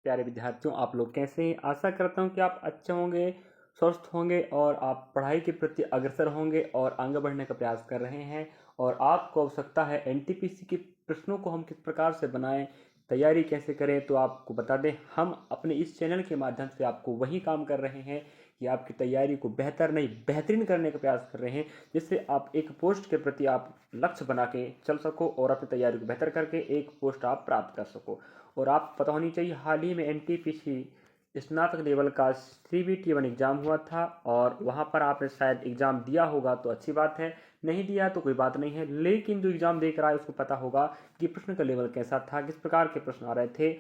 प्यारे विद्यार्थियों, आप लोग कैसे हैं? आशा करता हूं कि आप अच्छे होंगे, स्वस्थ होंगे और आप पढ़ाई के प्रति अग्रसर होंगे और आगे बढ़ने का प्रयास कर रहे हैं। और आपको आवश्यकता है एनटीपीसी के प्रश्नों को हम किस प्रकार से बनाएं, तैयारी कैसे करें। तो आपको बता दें, हम अपने इस चैनल के माध्यम से आपको वही काम कर रहे हैं कि आपकी तैयारी को बेहतर नहीं बेहतरीन करने का प्रयास कर रहे हैं, जिससे आप एक पोस्ट के प्रति आप लक्ष्य बना के चल सको और अपनी तैयारी को बेहतर करके एक पोस्ट आप प्राप्त कर सको। और आप पता होनी चाहिए, हाल ही में एनटीपीसी स्नातक लेवल का CBT1 एग्ज़ाम हुआ था और वहाँ पर आपने शायद एग्ज़ाम दिया होगा तो अच्छी बात है, नहीं दिया तो कोई बात नहीं है। लेकिन जो एग्ज़ाम देख रहा है उसको पता होगा कि प्रश्न का लेवल कैसा था, किस प्रकार के प्रश्न आ रहे थे।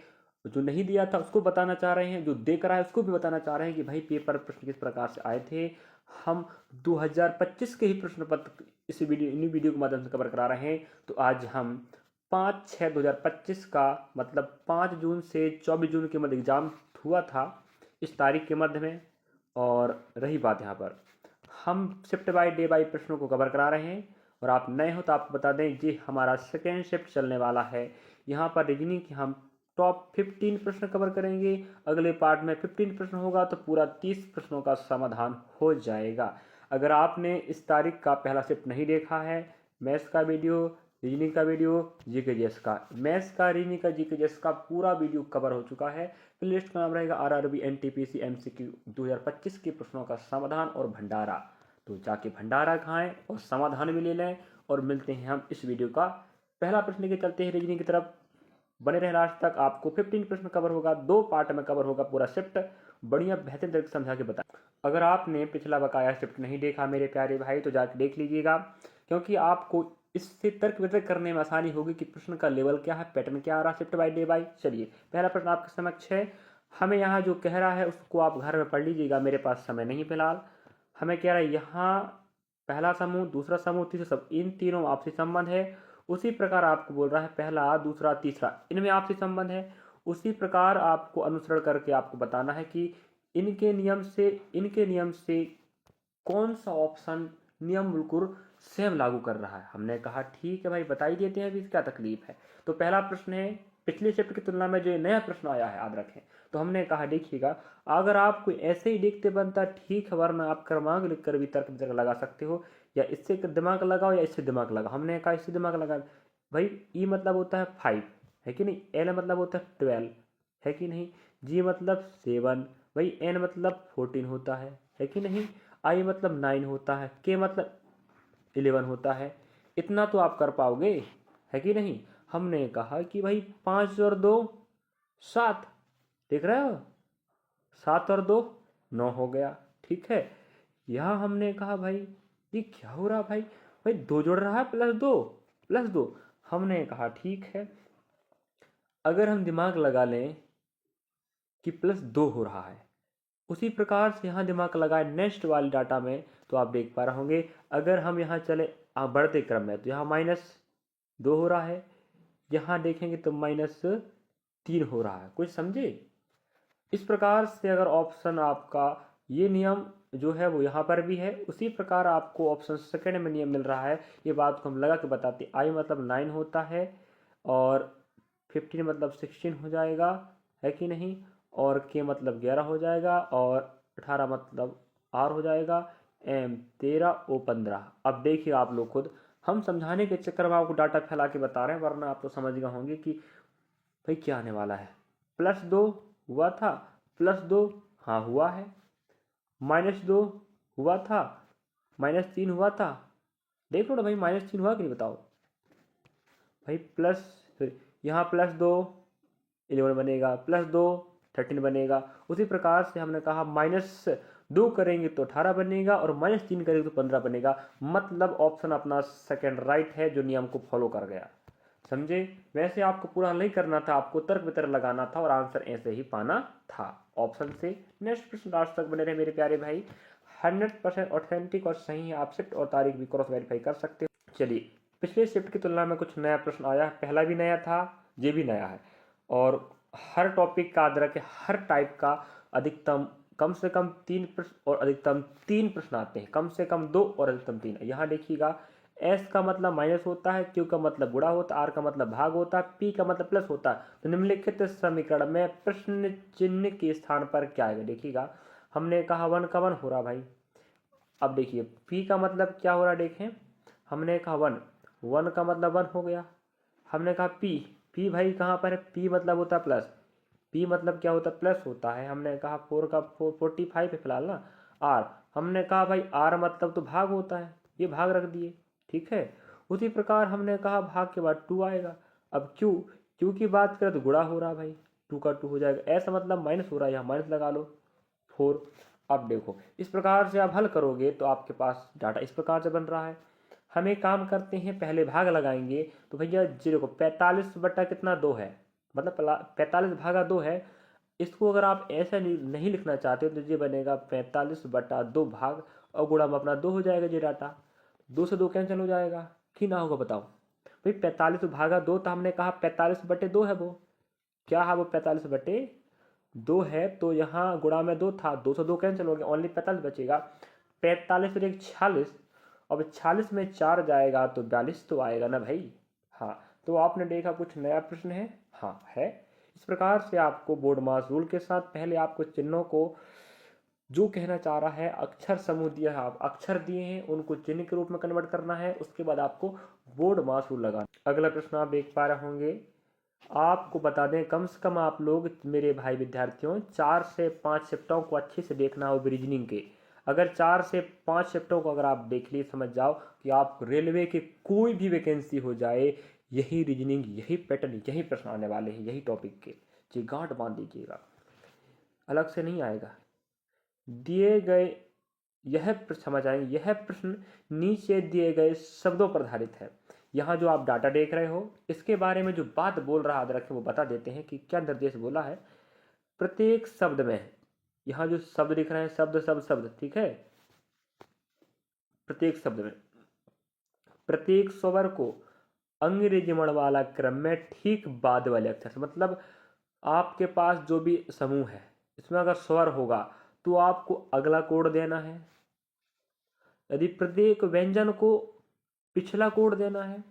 जो नहीं दिया था उसको बताना चाह रहे हैं, जो देख रहा है उसको भी बताना चाह रहे हैं कि भाई पेपर प्रश्न किस प्रकार से आए थे। हम 2025 के ही प्रश्न पत्र इस वीडियो के माध्यम से कवर करा रहे हैं। तो आज हम 5/6/2025 का मतलब 5 जून से 24 जून के मध्य एग्ज़ाम हुआ था इस तारीख के मध्य में। और रही बात यहाँ पर, हम शिफ्ट बाय डे बाय प्रश्नों को कवर करा रहे हैं। और आप नए हो तो आपको बता दें, जी हमारा सेकेंड शिफ्ट चलने वाला है। यहाँ पर रीजनिंग की हम टॉप 15 प्रश्न कवर करेंगे। अगले पार्ट में 15 प्रश्न होगा तो पूरा 30 प्रश्नों का समाधान हो जाएगा। अगर आपने इस तारीख का पहला शिफ्ट नहीं देखा है, मैथ्स का वीडियो, रीजनिंग का वीडियो, GK/GS का, मैथ्स का, रीजनिंग का, GK/GS का पूरा वीडियो कवर हो चुका है। प्लेलिस्ट का नाम रहेगा RRB NTPC MCQ 2025 के प्रश्नों का समाधान और भंडारा। तो जाके भंडारा खाएं और समाधान भी ले लें। और मिलते हैं हम इस वीडियो का पहला प्रश्न के चलते हैं रीजनिंग की तरफ। बने रहे लास्ट तक, आपको 15 प्रश्न कवर होगा, 2 पार्ट में कवर होगा पूरा शिफ्ट। बढ़िया बेहतरीन तरीके से समझा के बता। अगर आपने पिछला बकाया शिफ्ट नहीं देखा मेरे प्यारे भाई तो जाके देख लीजिएगा, क्योंकि आपको इससे तर्क वितर्क करने में आसानी होगी कि प्रश्न का लेवल क्या है, पैटर्न क्या आ रहा है शिफ्ट बाय डे बाय। चलिए पहला प्रश्न आपके समक्ष है। हमें यहाँ जो कह रहा है उसको आप घर में पढ़ लीजिएगा, मेरे पास समय नहीं फिलहाल। हमें कह रहा है यहाँ पहला समूह, दूसरा समूह, तीसरा समूह, इन तीनों आपसी संबंध है। उसी प्रकार आपको बोल रहा है पहला, दूसरा, तीसरा, इनमें आपसी संबंध है। उसी प्रकार आपको अनुसरण करके आपको बताना है कि इनके नियम से कौन सा ऑप्शन नियम बिल्कुल सेम लागू कर रहा है। हमने कहा ठीक है भाई, बता ही देते हैं, अभी क्या तकलीफ है। तो पहला प्रश्न है, पिछले शिफ्ट की तुलना में जो नया प्रश्न आया है याद रखें। तो हमने कहा देखिएगा, अगर आपको ऐसे ही देखते बनता ठीक है, वरना आप क्रमांक लिखकर भी तर्क वितर्क लगा सकते हो, या इससे दिमाग लगाओ या इससे दिमाग लगाओ। हमने कहा इससे दिमाग लगा भाई। ई मतलब होता है 5, है कि नहीं। एल मतलब होता है 12, है कि नहीं। जी मतलब 7 भाई। एन मतलब 14 होता है कि नहीं। आई मतलब 9 होता है। के मतलब 11 होता है। इतना तो आप कर पाओगे, है कि नहीं। हमने कहा कि भाई 5 और 2 7, देख रहे हो, 7 और 2 9 हो गया, ठीक है। यहाँ हमने कहा भाई ये क्या हो रहा भाई, भाई 2 जोड़ रहा है +2 हमने कहा ठीक है, अगर हम दिमाग लगा लें कि +2 हो रहा है, उसी प्रकार से यहाँ दिमाग लगाए नेक्स्ट वाले डाटा में, तो आप देख पा रहे होंगे अगर हम यहाँ चले बढ़ते क्रम में तो यहाँ -2 हो रहा है, यहाँ देखेंगे तो -3 हो रहा है। कुछ समझे। इस प्रकार से अगर ऑप्शन आपका ये नियम जो है वो यहाँ पर भी है, उसी प्रकार आपको ऑप्शन सेकंड में नियम मिल रहा है। ये बात को हम लगा के बताते, आई मतलब 9 होता है और 15 मतलब 16 हो जाएगा, है कि नहीं। और के मतलब 11 हो जाएगा और 18 मतलब R हो जाएगा। M 13 O 15। अब देखिए आप लोग खुद, हम समझाने के चक्कर में आपको डाटा फैला के बता रहे हैं, वरना आप तो समझ गए होंगे कि भाई क्या आने वाला है। +2 हुआ था, +2 हाँ हुआ है, -2 हुआ था, -3 हुआ था। देख लो ना भाई, -3 हुआ कि नहीं बताओ भाई। प्लस फिर यहाँ +2 11 बनेगा, +2 13 बनेगा। उसी प्रकार से हमने कहा -2 करेंगे तो 18 बनेगा और -3 करेंगे तो 15 बनेगा। मतलब ऑप्शन अपना सेकंड राइट है, जो नियम को फॉलो कर गया। समझे। वैसे आपको पूरा नहीं करना था, आपको तर्क वितर्क लगाना था और आंसर ऐसे ही पाना था ऑप्शन से। नेक्स्ट प्रश्न लास्ट तक बने रहे मेरे प्यारे भाई। 100% ऑथेंटिक और सही है, आप शिफ्ट और तारीख भी क्रॉस वेरीफाई कर सकते हो। चलिए, पिछले शिफ्ट की तुलना में कुछ नया प्रश्न आया है, पहला भी नया था, ये भी नया है। और हर टॉपिक का याद रखें, हर टाइप का अधिकतम कम से कम 3 प्रश्न और अधिकतम 3 प्रश्न आते हैं, कम से कम 2 और अधिकतम 3। यहाँ देखिएगा, एस का मतलब माइनस होता है, क्यू का मतलब गुणा होता है, आर का मतलब भाग होता है, पी का मतलब प्लस होता है। तो निम्नलिखित समीकरण में प्रश्न चिन्ह के स्थान पर क्या आएगा? देखिएगा, हमने कहा 1 का 1 हो रहा भाई। अब देखिए पी का मतलब क्या हो रहा देखें, हमने कहा 1, 1 का मतलब 1 हो गया। हमने कहा पी, पी भाई कहाँ पर है? पी मतलब होता है प्लस, पी मतलब क्या होता है? प्लस होता है। हमने कहा 4 का 45 है फिलहाल ना। आर, हमने कहा भाई आर मतलब तो भाग होता है, ये भाग रख दिए, ठीक है। उसी प्रकार हमने कहा भाग के बाद 2 आएगा। अब क्यू, क्यू की बात करें तो गुणा हो रहा भाई, 2 का 2 हो जाएगा, ऐसा मतलब माइनस हो रहा है, यहाँ माइनस लगा लो 4। अब देखो इस प्रकार से आप हल करोगे तो आपके पास डाटा इस प्रकार से बन रहा है। हम एक काम करते हैं, पहले भाग लगाएंगे। तो भैया जी देखो 45 बटा कितना 2 है, मतलब 45 भागा 2 है। इसको अगर आप ऐसा नहीं लिखना चाहते हो तो ये बनेगा 45 बटा 2 भाग, और गुणा में अपना 2 हो जाएगा ये डाटा, 2 से 2 कैंसिल हो जाएगा, कि ना होगा बताओ भाई? 45 भागा 2 तो हमने कहा 45 बटे 2 है, वो क्या है? वो 45 बटे 2 है। तो यहाँ गुणा में 2 था, 2 से 2 कैंसिल हो गया, ओनली 45 बचेगा। 45 फिर एक 46, अब 46 में 4 जाएगा तो 42 तो आएगा ना भाई। हाँ, तो आपने देखा कुछ नया प्रश्न है? हाँ है। इस प्रकार से आपको बोर्ड मास रूल के साथ पहले आपको चिन्हों को, जो कहना चाह रहा है, अक्षर समूह दिया है, आप अक्षर दिए हैं उनको चिन्ह के रूप में कन्वर्ट करना है, उसके बाद आपको बोर्ड मास रूल लगाना। अगला प्रश्न आप देख पा रहे होंगे, आपको बता दें कम से कम आप लोग मेरे भाई विद्यार्थियों 4 से 5 शिफ्टों को अच्छे से देखना हो रीजनिंग के। अगर 4 से 5 शिफ्टों को अगर आप देख लिए, समझ जाओ कि आप रेलवे के कोई भी वैकेंसी हो जाए, यही रीजनिंग, यही पैटर्न, यही प्रश्न आने वाले हैं, यही टॉपिक के। जी गांठ बांध दीजिएगा, अलग से नहीं आएगा। दिए गए यह समझ आएंगे, यह प्रश्न नीचे दिए गए शब्दों पर आधारित है। यहाँ जो आप डाटा देख रहे हो इसके बारे में जो बात बोल रहा है रखें वो बता देते हैं कि क्या निर्देश बोला है। प्रत्येक शब्द में, यहाँ जो शब्द दिख रहे हैं, शब्द शब्द शब्द, ठीक है, प्रत्येक शब्द में प्रत्येक स्वर को अंग्रेजी वाला क्रम में ठीक बाद वाले अक्षर से, मतलब आपके पास जो भी समूह है इसमें अगर स्वर होगा तो आपको अगला कोड देना है। यदि प्रत्येक व्यंजन को पिछला कोड देना है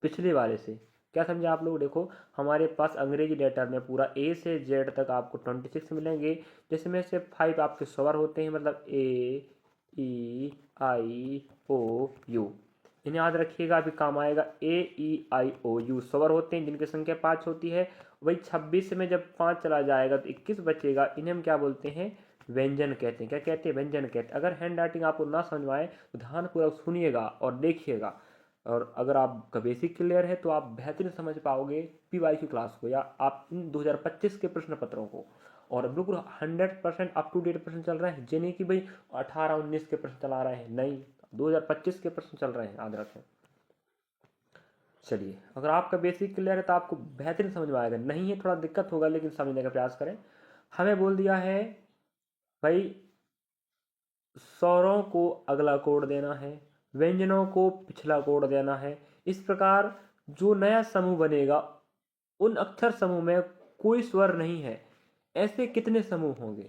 पिछले वाले से। क्या समझे आप लोग? देखो हमारे पास अंग्रेजी लेटर में पूरा ए से जेड तक आपको 26 मिलेंगे, जिसमें से 5 आपके स्वर होते हैं, मतलब ए, ई, आई, ओ, यू। इन्हें याद रखिएगा, अभी काम आएगा। ए, ई, आई, ओ, यू स्वर होते हैं जिनकी संख्या 5 होती है। वही 26 में जब 5 चला जाएगा तो 21 बचेगा, इन्हें हम क्या बोलते हैं? व्यंजन कहते हैं। क्या कहते हैं? व्यंजन कहते हैं। अगर हैंड राइटिंग आपको ना समझ में आए तो ध्यानपूर्वक सुनिएगा और देखिएगा, और अगर आपका बेसिक क्लियर है तो आप बेहतरीन समझ पाओगे PYQ क्लास को, या आप 2025 के प्रश्न पत्रों को। और बिल्कुल 100% अप टू डेट प्रश्न चल रहे हैं, जे नहीं कि भाई 18-19 के प्रश्न चला रहे हैं, नहीं, 2025 के प्रश्न चल रहे हैं, याद रखें। चलिए, अगर आपका बेसिक क्लियर है तो आपको बेहतरीन समझ में आएगा, नहीं है थोड़ा दिक्कत होगा, लेकिन समझने का प्रयास करें। हमें बोल दिया है भाई स्वरों को अगला कोड देना है, व्यंजनों को पिछला कोड देना है। इस प्रकार जो नया समूह बनेगा उन अक्षर समूह में कोई स्वर नहीं है, ऐसे कितने समूह होंगे?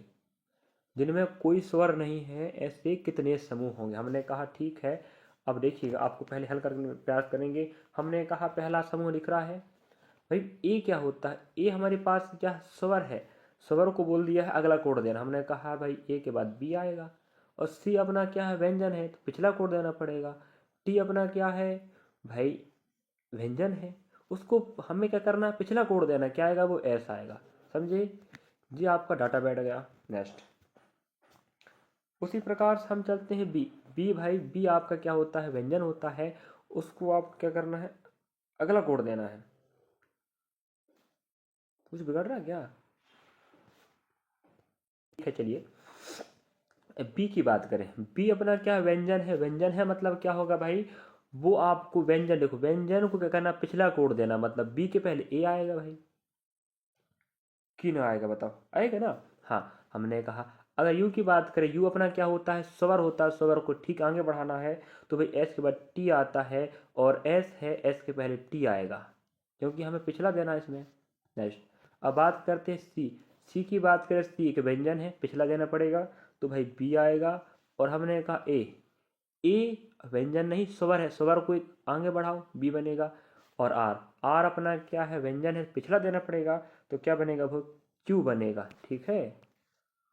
जिनमें कोई स्वर नहीं है ऐसे कितने समूह होंगे? हमने कहा ठीक है। अब देखिएगा, आपको पहले हल करने का प्रयास करेंगे। हमने कहा पहला समूह दिख रहा है भाई, ए क्या होता है? ए हमारे पास क्या स्वर है, स्वर को बोल दिया है अगला कोड देना। हमने कहा भाई ए के बाद बी आएगा, और सी अपना क्या है? व्यंजन है, तो पिछला कोड देना पड़ेगा। टी अपना क्या है भाई? व्यंजन है, उसको हमें क्या करना है? पिछला कोड देना। क्या आएगा? वो एस आएगा। समझे जी? आपका डाटा बैठ गया। नेक्स्ट, उसी प्रकार से हम चलते हैं बी। बी भाई, बी आपका क्या होता है? व्यंजन होता है, उसको आप क्या करना है? अगला कोड देना है। कुछ बिगड़ रहा है क्या? ठीक है, चलिए बी की बात करें। बी अपना क्या व्यंजन है? व्यंजन है मतलब क्या होगा भाई? वो आपको व्यंजन, देखो व्यंजन को क्या करना? पिछला कोड देना, मतलब बी के पहले ए आएगा भाई, क्यों ना आएगा बताओ? आएगा ना। हाँ, हमने कहा अगर यू की बात करें, यू अपना क्या होता है? स्वर होता है, स्वर को ठीक आगे बढ़ाना है तो भाई एस के बाद टी आता है, और एस है, एस के पहले टी आएगा, क्योंकि हमें पिछला देना है इसमें। नेक्स्ट, अब बात करते हैं सी। सी की बात करें, सी एक व्यंजन है, पिछला देना पड़ेगा, तो भाई बी आएगा। और हमने कहा ए, ए व्यंजन नहीं स्वर है, स्वर को एक आगे बढ़ाओ, बी बनेगा। और आर, आर अपना क्या है, व्यंजन है, पिछला देना पड़ेगा, तो क्या बनेगा वो, क्यू बनेगा। ठीक है,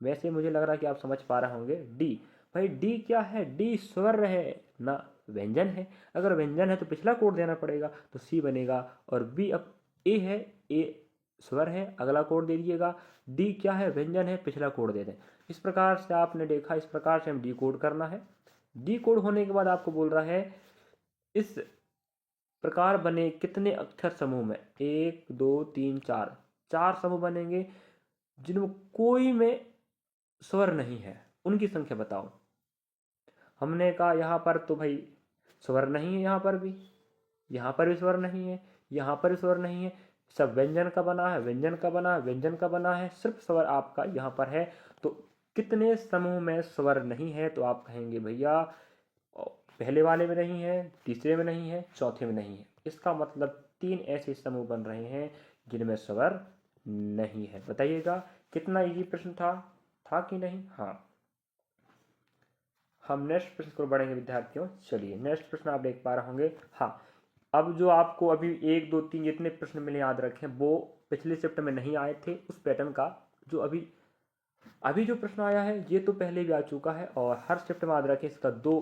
वैसे मुझे लग रहा है कि आप समझ पा रहे होंगे। डी, भाई डी क्या है, डी स्वर है ना व्यंजन है, अगर व्यंजन है तो पिछला कोड देना पड़ेगा, तो सी बनेगा। और बी, अब ए है, ए स्वर है, अगला कोड दे दीजिएगा। डी क्या है, व्यंजन है, पिछला कोड दे दें। इस प्रकार से आपने देखा, इस प्रकार से हम डी कोड करना है। डी कोड होने के बाद आपको बोल रहा है इस प्रकार बने कितने अक्षर समूह में, 1 2 3 4, 4 समूह बनेंगे जिनमें कोई में स्वर नहीं है, उनकी संख्या बताओ। हमने कहा यहाँ पर तो भाई स्वर नहीं है, यहाँ पर भी, यहाँ पर भी स्वर नहीं है, यहाँ पर भी स्वर नहीं है, सब व्यंजन का बना है, व्यंजन का बना है, व्यंजन का बना है, सिर्फ स्वर आपका यहाँ पर है। तो कितने समूह में स्वर नहीं है, तो आप कहेंगे भैया पहले वाले में नहीं है, तीसरे में नहीं है, चौथे में नहीं है। इसका मतलब 3 ऐसे समूह बन रहे हैं जिनमें स्वर नहीं है। बताइएगा कितना इजी प्रश्न था कि नहीं। हाँ, हम नेक्स्ट प्रश्न को बढ़ेंगे विद्यार्थियों। चलिए नेक्स्ट प्रश्न आप देख पा रहे होंगे। हाँ, अब जो आपको अभी 1 2 3 जितने प्रश्न मिले याद रखें, वो पिछले शिफ्ट में नहीं आए थे उस पैटर्न का। जो अभी जो प्रश्न आया है ये तो पहले भी आ चुका है, और हर शिफ्ट में याद रखें इसका 2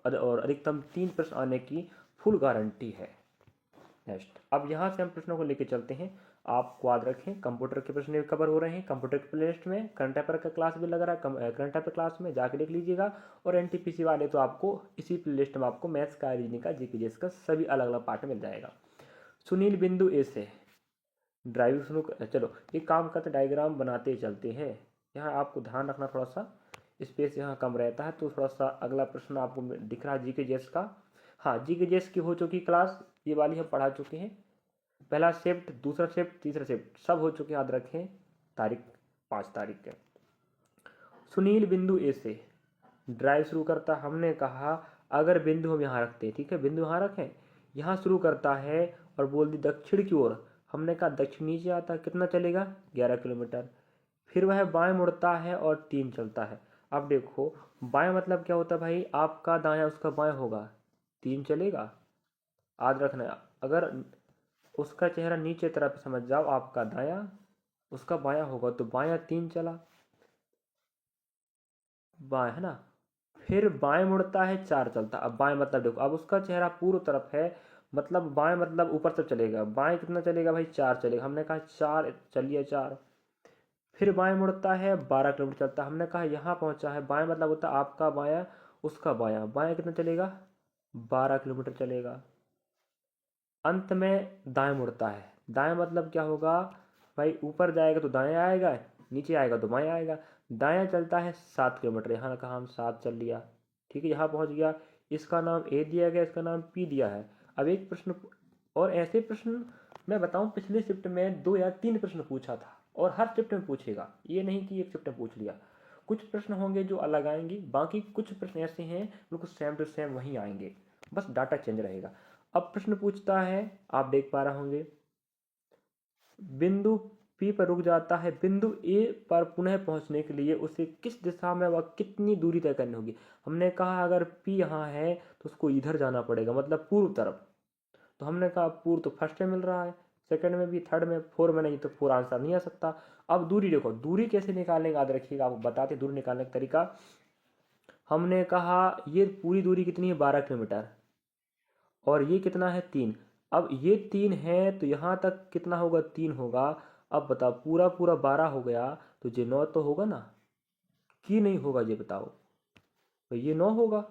और अधिकतम 3 प्रश्न आने की फुल गारंटी है। नेक्स्ट, अब यहाँ से हम प्रश्नों को लेके चलते हैं। आपको याद रखें कंप्यूटर के प्रश्न भी कवर हो रहे हैं, कंप्यूटर के प्लेलिस्ट में करंट अफेयर का क्लास भी लग रहा है, करंट अफेयर क्लास में जाके देख लीजिएगा। और एनटीपीसी वाले तो आपको इसी प्लेलिस्ट में आपको मैथ्स का, रीजनिंग का, जीके का सभी अलग अलग पार्ट मिल जाएगा। सुनील बिंदु ए से ड्राइविंग शुरू चलो एक काम करते, डायग्राम बनाते चलते हैं। यहाँ आपको ध्यान रखना, थोड़ा सा स्पेस यहाँ कम रहता है, तो थोड़ा सा अगला प्रश्न आपको दिख रहा है जीके जेस का। हाँ, जीके जेस की हो चुकी क्लास, ये वाली हम पढ़ा चुके हैं। पहला शिफ्ट, दूसरा शिफ्ट, तीसरा शिफ्ट सब हो चुके, याद रखें तारीख 5 तारीख के। सुनील बिंदु ए से ड्राइव शुरू करता, हमने कहा अगर बिंदु हम यहाँ रखते हैं, ठीक है, बिंदु यहाँ रखें, यहाँ शुरू करता है और बोल दी दक्षिण की ओर, हमने कहा दक्षिण नीचे आता, कितना चलेगा 11 किलोमीटर। फिर वह बाएं मुड़ता है और 3 चलता है। अब देखो बाएं मतलब क्या होता है भाई, आपका दायां उसका बाएं होगा, 3 चलेगा। याद रखना, अगर उसका चेहरा नीचे तरफ समझ जाओ, आपका दायां उसका बायां होगा, तो बायां 3 चला, बाएं है ना। फिर बाएं मुड़ता है 4 चलता। अब बाएं मतलब देखो, अब उसका चेहरा पूर्व तरफ है, मतलब बाएं मतलब ऊपर से चलेगा, बाएं कितना चलेगा भाई 4 चलेगा, हमने कहा 4 चलिए 4। फिर बाएं मुड़ता है 12 किलोमीटर चलता, हमने कहा यहाँ पहुंचा है, बाएं मतलब होता है आपका बायां उसका बायां, बायां कितना चलेगा 12 किलोमीटर चलेगा। अंत में दाएं मुड़ता है, दाएं मतलब क्या होगा भाई, ऊपर जाएगा तो दाएं आएगा, नीचे आएगा तो बाएं आएगा। दाएं चलता है 7 किलोमीटर, यहाँ कहा हम 7 चल लिया, ठीक है, यहाँ पहुंच गया। इसका नाम ए दिया गया, इसका नाम पी दिया है। अब एक प्रश्न, और ऐसे प्रश्न मैं बताऊं पिछले शिफ्ट में 2 या 3 प्रश्न पूछा था, और हर शिफ्ट में पूछेगा, ये नहीं कि एक शिफ्ट में पूछ लिया। कुछ प्रश्न होंगे जो अलग आएंगे, बाकी कुछ प्रश्न ऐसे हैं बिल्कुल सेम टू सेम वहीं आएंगे, बस डाटा चेंज रहेगा। अब प्रश्न पूछता है, आप देख पा रहे होंगे, बिंदु पी पर रुक जाता है, बिंदु ए पर पुनः पहुंचने के लिए उसे किस दिशा में व कितनी दूरी तय करनी होगी। हमने कहा अगर पी यहाँ है तो उसको इधर जाना पड़ेगा, मतलब पूर्व तरफ। तो हमने कहा पूर्व तो फर्स्ट में मिल रहा है, सेकंड में भी, थर्ड में, फोर में नहीं, तो फोर आंसर नहीं आ सकता। अब दूरी देखो, दूरी कैसे निकालेंगे याद रखिएगा, आपको बताते दूरी निकालने का तरीका। हमने कहा ये पूरी दूरी कितनी है 12 किलोमीटर, और ये कितना है 3। अब ये 3 है तो यहाँ तक कितना होगा 3 होगा। अब बताओ पूरा पूरा 12 हो गया, तो ये 9 तो होगा ना, कि नहीं होगा ये बताओ, तो ये 9 होगा।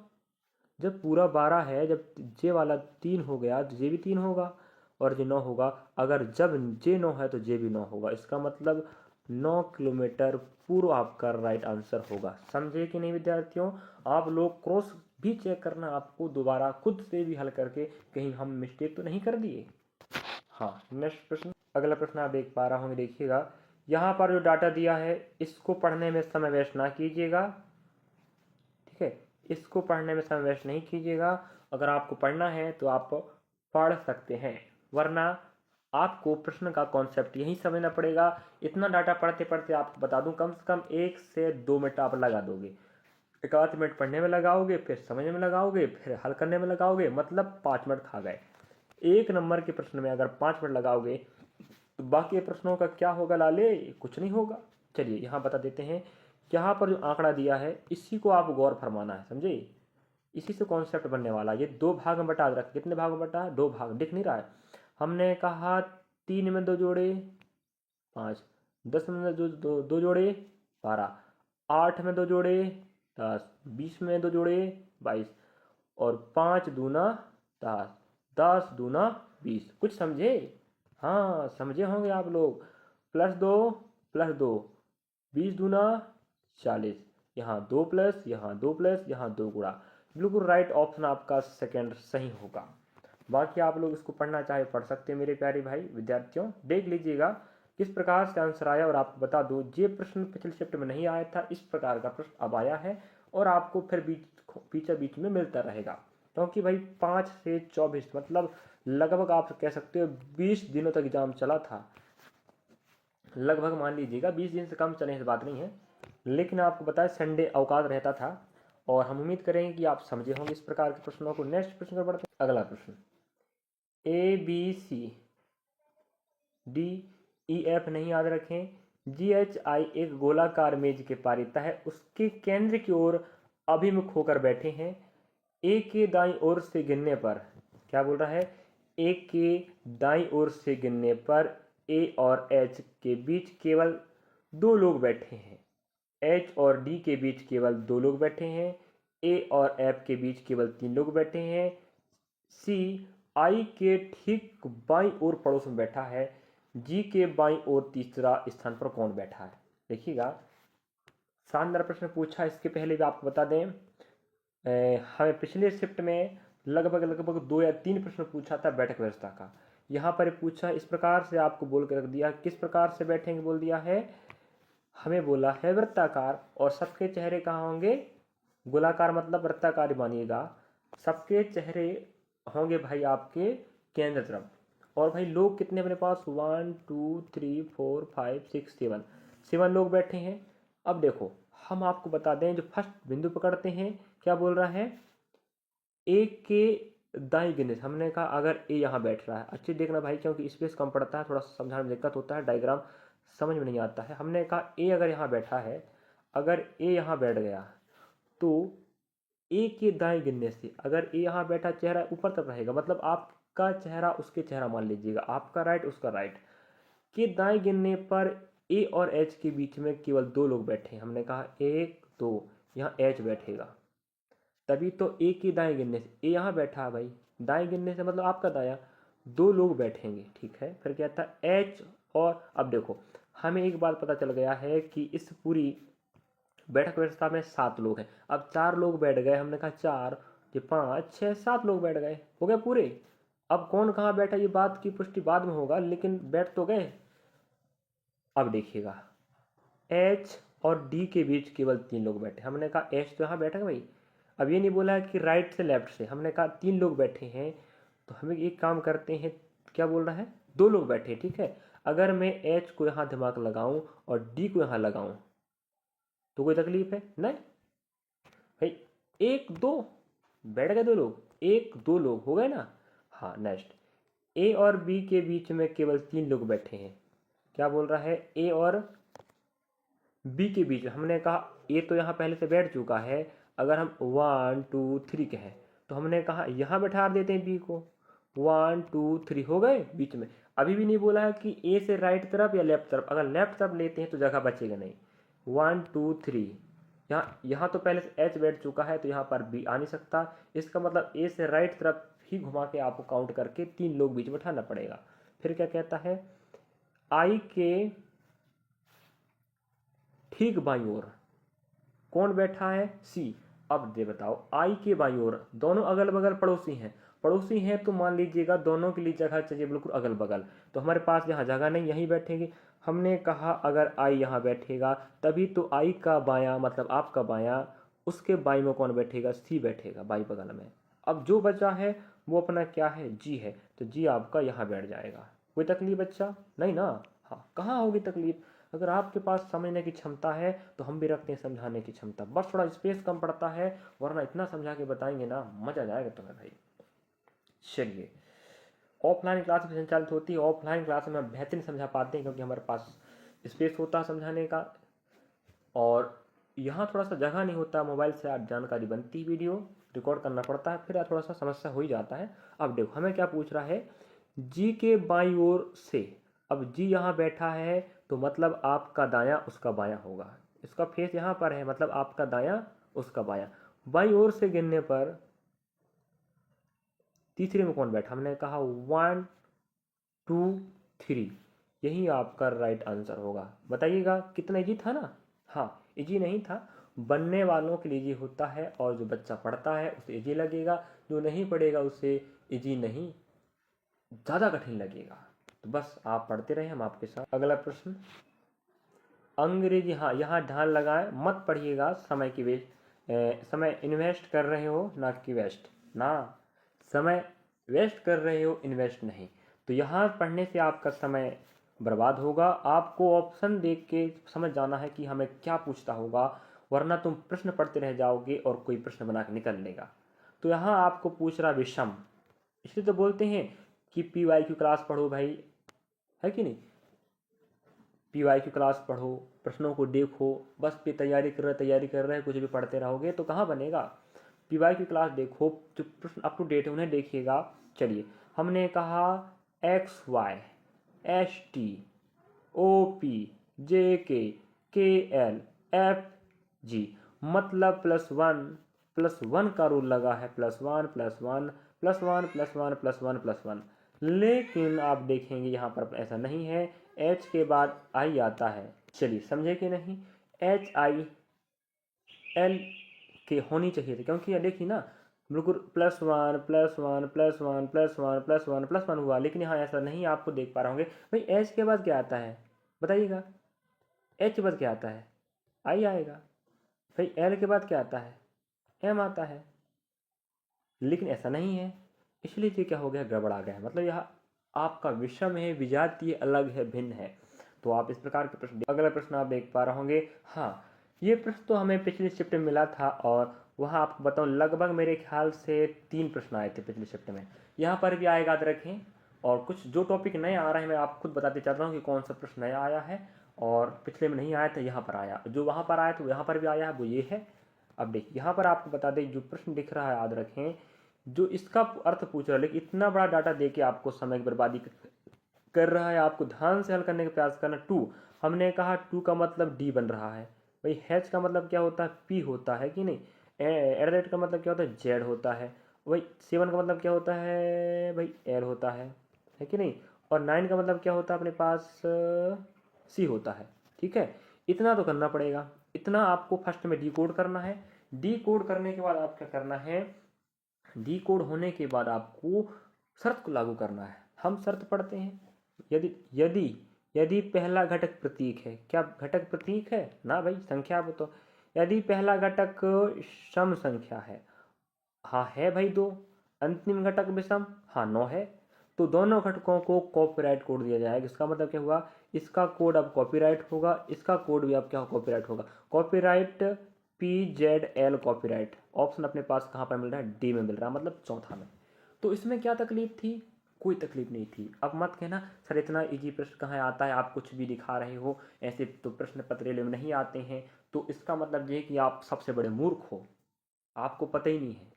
जब पूरा 12 है, जब जे वाला 3 हो गया तो जे भी 3 होगा, और जे 9 होगा। अगर जब जे 9 है तो जे भी 9 होगा, इसका मतलब 9 किलोमीटर पूर्व आपका राइट आंसर होगा। समझे कि नहीं विद्यार्थियों। आप लोग क्रॉस भी चेक करना, आपको दोबारा खुद से भी हल करके कहीं हम मिस्टेक तो नहीं कर दिए। हाँ, नेक्स्ट प्रश्न, अगला प्रश्न आप देख पा रहा होंगे, देखिएगा यहाँ पर जो डाटा दिया है इसको पढ़ने में समय वेस्ट ना कीजिएगा, ठीक है, इसको पढ़ने में समय वेस्ट नहीं कीजिएगा। अगर आपको पढ़ना है तो आप पढ़ सकते हैं, वरना आपको प्रश्न का कॉन्सेप्ट यही समझना पड़ेगा। इतना डाटा पढ़ते पढ़ते आपको बता दूं कम से कम 1 से 2 मिनट आप लगा दोगे। 1 मिनट पढ़ने में लगाओगे, फिर समझने में लगाओगे, फिर हल करने में लगाओगे, मतलब 5 मिनट खा गए। 1 नंबर के प्रश्न में अगर 5 मिनट लगाओगे तो बाकी प्रश्नों का क्या होगा लाले? कुछ नहीं होगा। चलिए यहाँ बता देते हैं। यहाँ पर जो आंकड़ा दिया है इसी को आप गौर फरमाना है, समझे? इसी से कॉन्सेप्ट बनने वाला। ये 2 भाग में बटा रखा। कितने भाग में बटा है? 2 भाग। दिख नहीं रहा है? हमने कहा 3 में 2 जोड़े 5, 10 में दो जोड़े 12, 8 में 2 जोड़े 10, 20 में 2 जोड़े 22 और 5 दूना 10, 10 दूना 20। कुछ समझे? हाँ समझे होंगे आप लोग। +2 +2, 20 दूना 40, यहाँ 2 प्लस, यहाँ 2 प्लस, यहाँ 2 गुणा। बिल्कुल राइट ऑप्शन आपका सेकंड सही होगा। बाकी आप लोग इसको पढ़ना चाहे पढ़ सकते हैं मेरे प्यारे भाई विद्यार्थियों। देख लीजिएगा किस प्रकार से आंसर आया। और आपको बता दूं ये प्रश्न पिछले शिफ्ट में नहीं आया था, इस प्रकार का प्रश्न अब आया है और आपको फिर बीच में मिलता रहेगा। क्योंकि भाई 5 से 24 मतलब लगभग आप कह सकते हो 20 दिनों तक एग्जाम चला था। लगभग मान लीजिएगा 20 दिन से कम चलने की बात नहीं है, लेकिन आपको बताया संडे अवकाश रहता था। और हम उम्मीद करेंगे कि आप समझे होंगे इस प्रकार के प्रश्नों को। नेक्स्ट प्रश्न पर बढ़ते हैं। अगला प्रश्न, ABCDEF नहीं याद रखें। GHI एक गोलाकार मेज के पारिता है, उसके केंद्र की ओर अभिमुख होकर बैठे हैं। ए के दाईं ओर से गिनने पर, क्या बोल रहा है? ए के दाईं ओर से गिनने पर ए और एच के बीच केवल 2 लोग बैठे हैं। एच और डी के बीच केवल 2 लोग बैठे हैं। ए और एफ के बीच केवल 3 लोग बैठे हैं। सी आई के ठीक बाईं ओर पड़ोस में बैठा है। जी के बाईं ओर तीसरा स्थान पर कौन बैठा है? देखिएगा शानदार प्रश्न पूछा। इसके पहले भी आपको बता दें हमें पिछले शिफ्ट में लगभग 2 या 3 प्रश्न पूछा था बैठक व्यवस्था का। यहाँ पर पूछा इस प्रकार से, आपको बोल कर रख दिया किस प्रकार से बैठेंगे। बोल दिया है हमें, बोला है वृत्ताकार और सबके चेहरे कहाँ होंगे? गोलाकार मतलब वृत्ताकार मानिएगा। सबके चेहरे होंगे भाई आपके केंद्र तरफ। और भाई लोग कितने अपने पास? 1 2 3 4 5 6 7 लोग बैठे हैं। अब देखो हम आपको बता दें, जो फर्स्ट बिंदु पकड़ते हैं क्या बोल रहा है? ए के दाई गिनने। हमने कहा अगर ए यहाँ बैठ रहा है, अच्छे देखना भाई क्योंकि स्पेस कम पड़ता है, थोड़ा समझाने में दिक्कत होता है, डायग्राम समझ में नहीं आता है। हमने कहा ए अगर यहाँ बैठा है, अगर ए यहाँ बैठ गया तो ए के दाएं गिनने से अगर ए यहाँ बैठा चेहरा ऊपर तक रहेगा, मतलब आपका चेहरा उसके चेहरा मान लीजिएगा, आपका राइट उसका राइट। के दाएं गिनने पर ए और एच के बीच में केवल 2 लोग बैठे। हमने कहा 1 2, यहाँ एच बैठेगा, तभी तो ए के दाएं गिनने से ए यहाँ बैठा है भाई, दाएं गिनने से मतलब आपका दाया, 2 लोग बैठेंगे। ठीक है, फिर क्या था? एच। और अब देखो हमें एक बात पता चल गया है कि इस पूरी बैठक व्यवस्था में 7 लोग हैं। अब 4 लोग बैठ गए, हमने कहा 4 ये 5 6 7 लोग बैठ गए, हो गए पूरे। अब कौन कहाँ बैठा ये बात की पुष्टि बाद में होगा, लेकिन बैठ तो गए। अब देखिएगा एच और डी के बीच केवल 3 लोग बैठे। हमने कहा एच तो यहाँ बैठा है भाई। अब ये नहीं बोला कि राइट से लेफ्ट से, हमने कहा 3 लोग बैठे हैं। तो हमें एक काम करते हैं, क्या बोल रहा है? 2 लोग बैठे। ठीक है, अगर मैं एच को यहाँ दिमाग लगाऊं और डी को यहाँ लगाऊं तो कोई तकलीफ है? नहीं भाई, 1 2 बैठ गए 2 लोग, 1 2 लोग हो गए ना। हाँ नेक्स्ट, ए और बी के बीच में केवल 3 लोग बैठे हैं। क्या बोल रहा है? ए और बी के बीच। हमने कहा ए तो यहाँ पहले से बैठ चुका है, अगर हम 1 2 3 कहें तो हमने कहा यहाँ बैठा देते हैं बी को। 1 2 3 हो गए बीच में। अभी भी नहीं बोला है कि ए से राइट तरफ या लेफ्ट तरफ, अगर लेफ्ट तरफ लेते हैं तो जगह बचेगा नहीं। 1 2 3, यहाँ तो पहले से एच बैठ चुका है तो यहाँ पर बी आ नहीं सकता। इसका मतलब ए से राइट तरफ ही घुमा के आपको काउंट करके 3 लोग बीच में बैठाना पड़ेगा। फिर क्या कहता है? आई के ठीक बाईं ओर कौन बैठा है? सी। अब दे बताओ, आई के बाईं ओर दोनों अगल बगल पड़ोसी हैं। पड़ोसी हैं तो मान लीजिएगा दोनों के लिए जगह चाहिए बिल्कुल अगल बगल, तो हमारे पास यहाँ जगह नहीं, यहीं बैठेंगे। हमने कहा अगर आई यहाँ बैठेगा तभी तो आई का बायां मतलब आपका बायां, उसके बाई में कौन बैठेगा? सी बैठेगा बाई बगल में। अब जो बचा है वो अपना क्या है? जी है, तो जी आपका यहाँ बैठ जाएगा। कोई तकलीफ बच्चा? नहीं ना। हाँ, कहाँ होगी तकलीफ? अगर आपके पास समझने की क्षमता है तो हम भी रखते हैं समझाने की क्षमता, बस थोड़ा स्पेस कम पड़ता है, वरना इतना समझा के बताएंगे ना, मजा आ जाएगा तुम्हें भाई। चलिए, ऑफलाइन क्लास भी संचालित होती है। ऑफलाइन क्लास में हम बेहतरीन समझा पाते हैं क्योंकि हमारे पास स्पेस होता है समझाने का, और यहाँ थोड़ा सा जगह नहीं होता, मोबाइल से आप जानकारी बनती, वीडियो रिकॉर्ड करना पड़ता है, फिर थोड़ा सा समस्या हो ही जाता है। अब देखो हमें क्या पूछ रहा है, जी के बाईं ओर से। अब जी यहाँ बैठा है तो मतलब आपका दायां उसका बायां होगा, इसका फेस यहाँ पर है मतलब आपका दायां उसका बायां। बाईं ओर से गिनने पर तीसरे में कौन बैठा, हमने कहा 1 2 3, यही आपका राइट आंसर होगा। बताइएगा कितना इजी था ना। हाँ, इजी नहीं था, बनने वालों के लिए इजी होता है, और जो बच्चा पढ़ता है उसे इजी लगेगा, जो नहीं पढ़ेगा उसे इजी नहीं, ज़्यादा कठिन लगेगा। तो बस आप पढ़ते रहे, हम आपके साथ। अगला प्रश्न, अंग्रेजी, हाँ यहाँ ध्यान लगाएं, मत पढ़िएगा समय की समय इन्वेस्ट कर रहे हो ना कि वेस्ट ना, समय वेस्ट कर रहे हो, इन्वेस्ट नहीं। तो यहाँ पढ़ने से आपका समय बर्बाद होगा। आपको ऑप्शन देख के समझ जाना है कि हमें क्या पूछता होगा, वरना तुम प्रश्न पढ़ते रह जाओगे और कोई प्रश्न बना के निकल लेगा। तो यहाँ आपको पूछ रहा विषम, इसलिए तो बोलते हैं कि PYQ क्लास पढ़ो भाई, है कि नहीं। PYQ क्लास पढ़ो, प्रश्नों को देखो, बस पे तैयारी कर रहे कुछ भी पढ़ते रहोगे तो कहाँ बनेगा। PYQ क्लास देखो, जो प्रश्न अप टू डेट है उन्हें देखिएगा। चलिए, हमने कहा XY ST OP JK KL FG, मतलब +1 का रूल लगा है, +1 +1 +1 +1 +1 +1। लेकिन आप देखेंगे यहाँ पर ऐसा नहीं है, H के बाद I आता है। चलिए, समझे कि नहीं, HIL के होनी चाहिए थी, क्योंकि देखिए ना, बिल्कुल +1 +1 +1 +1 +1 +1 हुआ, लेकिन यहाँ ऐसा नहीं आपको देख पा रहे होंगे। भाई H के बाद क्या आता है बताइएगा, H के बाद क्या आता है, I आएगा। भाई L के बाद क्या आता है, M आता है, लेकिन ऐसा नहीं है, इसलिए ये क्या हो गया, गड़बड़ा गया, मतलब यह आपका विषम है, विजातीय, अलग है, भिन्न है। तो आप इस प्रकार के प्रश्न, अगला प्रश्न आप देख पा रहे होंगे। हाँ, ये प्रश्न तो हमें पिछले शिफ्ट में मिला था, और वहाँ आपको बताऊँ लगभग मेरे ख्याल से 3 प्रश्न आए थे पिछले शिफ्ट में, यहाँ पर भी आएगा, याद रखें। और कुछ जो टॉपिक नया आ रहा है मैं आपको खुद बताते चल रहा हूँ कि कौन सा प्रश्न नया आया है, और पिछले में नहीं आया था, यहाँ पर आया, जो वहाँ पर आया था यहाँ पर भी आया है, वो ये है। अब देखिए यहाँ पर आपको बता दें, जो प्रश्न दिख रहा है याद रखें, जो इसका अर्थ पूछ रहा है, लेकिन इतना बड़ा डाटा दे के आपको समय की बर्बादी कर रहा है, आपको ध्यान से हल करने का प्रयास करना। 2, हमने कहा 2 का मतलब D बन रहा है भाई। H का मतलब क्या होता है, P होता है कि नहीं। एट का मतलब क्या होता है, Z होता है भाई। 7 का मतलब क्या होता है भाई, L होता है कि नहीं। और 9 का मतलब क्या होता है अपने पास, C होता है। ठीक है, इतना तो करना पड़ेगा, इतना आपको फर्स्ट में डिकोड करना है। डिकोड करने के बाद आप क्या करना है, डिकोड होने के बाद आपको शर्त को लागू करना है। हम शर्त पढ़ते हैं, यदि यदि यदि पहला घटक प्रतीक है, क्या घटक प्रतीक है ना भाई, संख्या तो, यदि पहला घटक सम संख्या है, हाँ है भाई 2, अंतिम घटक विषम, हाँ 9 है, तो दोनों घटकों को कॉपीराइट कोड दिया जाएगा। इसका मतलब क्या हुआ, इसका कोड अब कॉपीराइट होगा, इसका कोड भी अब क्या कॉपीराइट होगा, कॉपीराइट PZL कॉपीराइट। ऑप्शन अपने पास कहाँ पर मिल रहा है, D में मिल रहा है, मतलब चौथा में। तो इसमें क्या तकलीफ थी, कोई तकलीफ नहीं थी। अब मत कहना सर इतना इजी प्रश्न कहाँ आता है, आप कुछ भी दिखा रहे हो, ऐसे तो प्रश्न पत्र में नहीं आते हैं। तो इसका मतलब ये कि आप सबसे बड़े मूर्ख हो, आपको पता ही नहीं है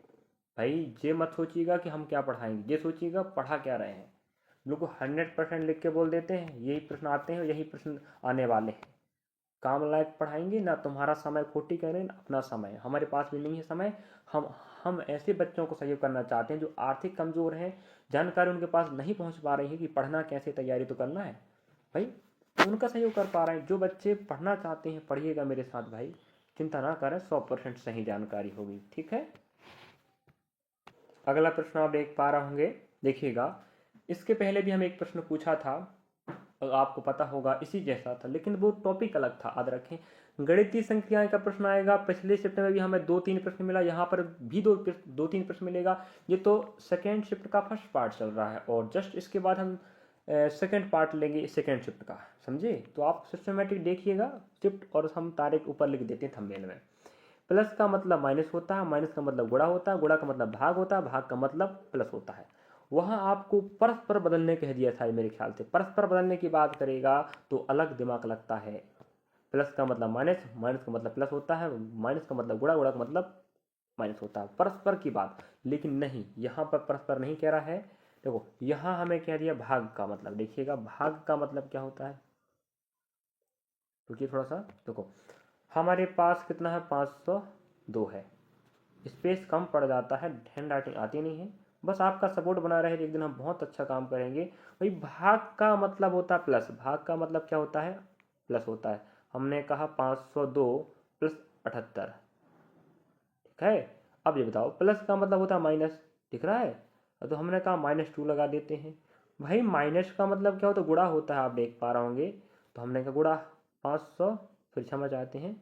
भाई। ये मत सोचिएगा कि हम क्या पढ़ाएंगे, ये सोचिएगा पढ़ा क्या रहे हैं। बिल्कुल 100% लिख के बोल देते हैं, यही प्रश्न आते हैं, यही प्रश्न आने वाले हैं। काम लायक पढ़ाएंगे ना, तुम्हारा समय खोटी करें ना अपना समय, हमारे पास भी नहीं है समय। हम ऐसे बच्चों को सहयोग करना चाहते हैं जो आर्थिक कमज़ोर हैं, जानकारी उनके पास नहीं पहुंच पा रही है कि पढ़ना कैसे, तैयारी तो करना है भाई, तो उनका सहयोग कर पा रहे हैं। जो बच्चे पढ़ना चाहते हैं पढ़िएगा मेरे साथ भाई, चिंता ना करें, 100% सही जानकारी होगी। ठीक है, अगला प्रश्न आप देख पा रहे होंगे, देखिएगा। इसके पहले भी हम एक प्रश्न पूछा था, आपको पता होगा इसी जैसा था, लेकिन वो टॉपिक अलग था, याद रखें। गणितीय संख्याएं का प्रश्न आएगा, पिछले शिफ्ट में भी हमें 2-3 प्रश्न मिला, यहाँ पर भी 2-3 प्रश्न मिलेगा। ये तो सेकेंड शिफ्ट का फर्स्ट पार्ट चल रहा है, और जस्ट इसके बाद हम सेकेंड पार्ट लेंगे सेकेंड शिफ्ट का, समझे? तो आप सिस्टमेटिक देखिएगा, शिफ्ट और हम तारीख ऊपर लिख देते हैं थंबनेल में। प्लस का मतलब माइनस होता है, माइनस का मतलब गुणा होता है, गुणा का मतलब भाग होता है, भाग का मतलब प्लस होता है। वहाँ आपको परस्पर बदलने कह दिया था मेरे ख्याल से। परस्पर बदलने की बात करेगा तो अलग दिमाग लगता है। प्लस का मतलब माइनस, माइनस का मतलब प्लस होता है, माइनस का मतलब गुणा, गुणा का मतलब माइनस होता है, परस्पर की बात। लेकिन नहीं, यहाँ पर परस्पर नहीं कह रहा है। देखो यहाँ हमें कह दिया भाग का मतलब, देखिएगा भाग का मतलब क्या होता है। रुकिए थोड़ा सा, देखो हमारे पास कितना है, 502 है। स्पेस कम पड़ जाता है, हैंड राइटिंग आती नहीं है। बस आपका सपोर्ट बना रहे, एक दिन हम बहुत अच्छा काम करेंगे। भाई भाग का मतलब होता है प्लस, भाग का मतलब क्या होता है, प्लस होता है। हमने कहा 502 प्लस 78, ठीक है। अब ये बताओ, प्लस का मतलब होता है माइनस, दिख रहा है, तो हमने कहा -2 लगा देते हैं। भाई माइनस का मतलब क्या होता है, गुणा होता है, आप देख पा रहे होंगे। तो हमने कहा गुणा 500, फिर क्षमा चाहते हैं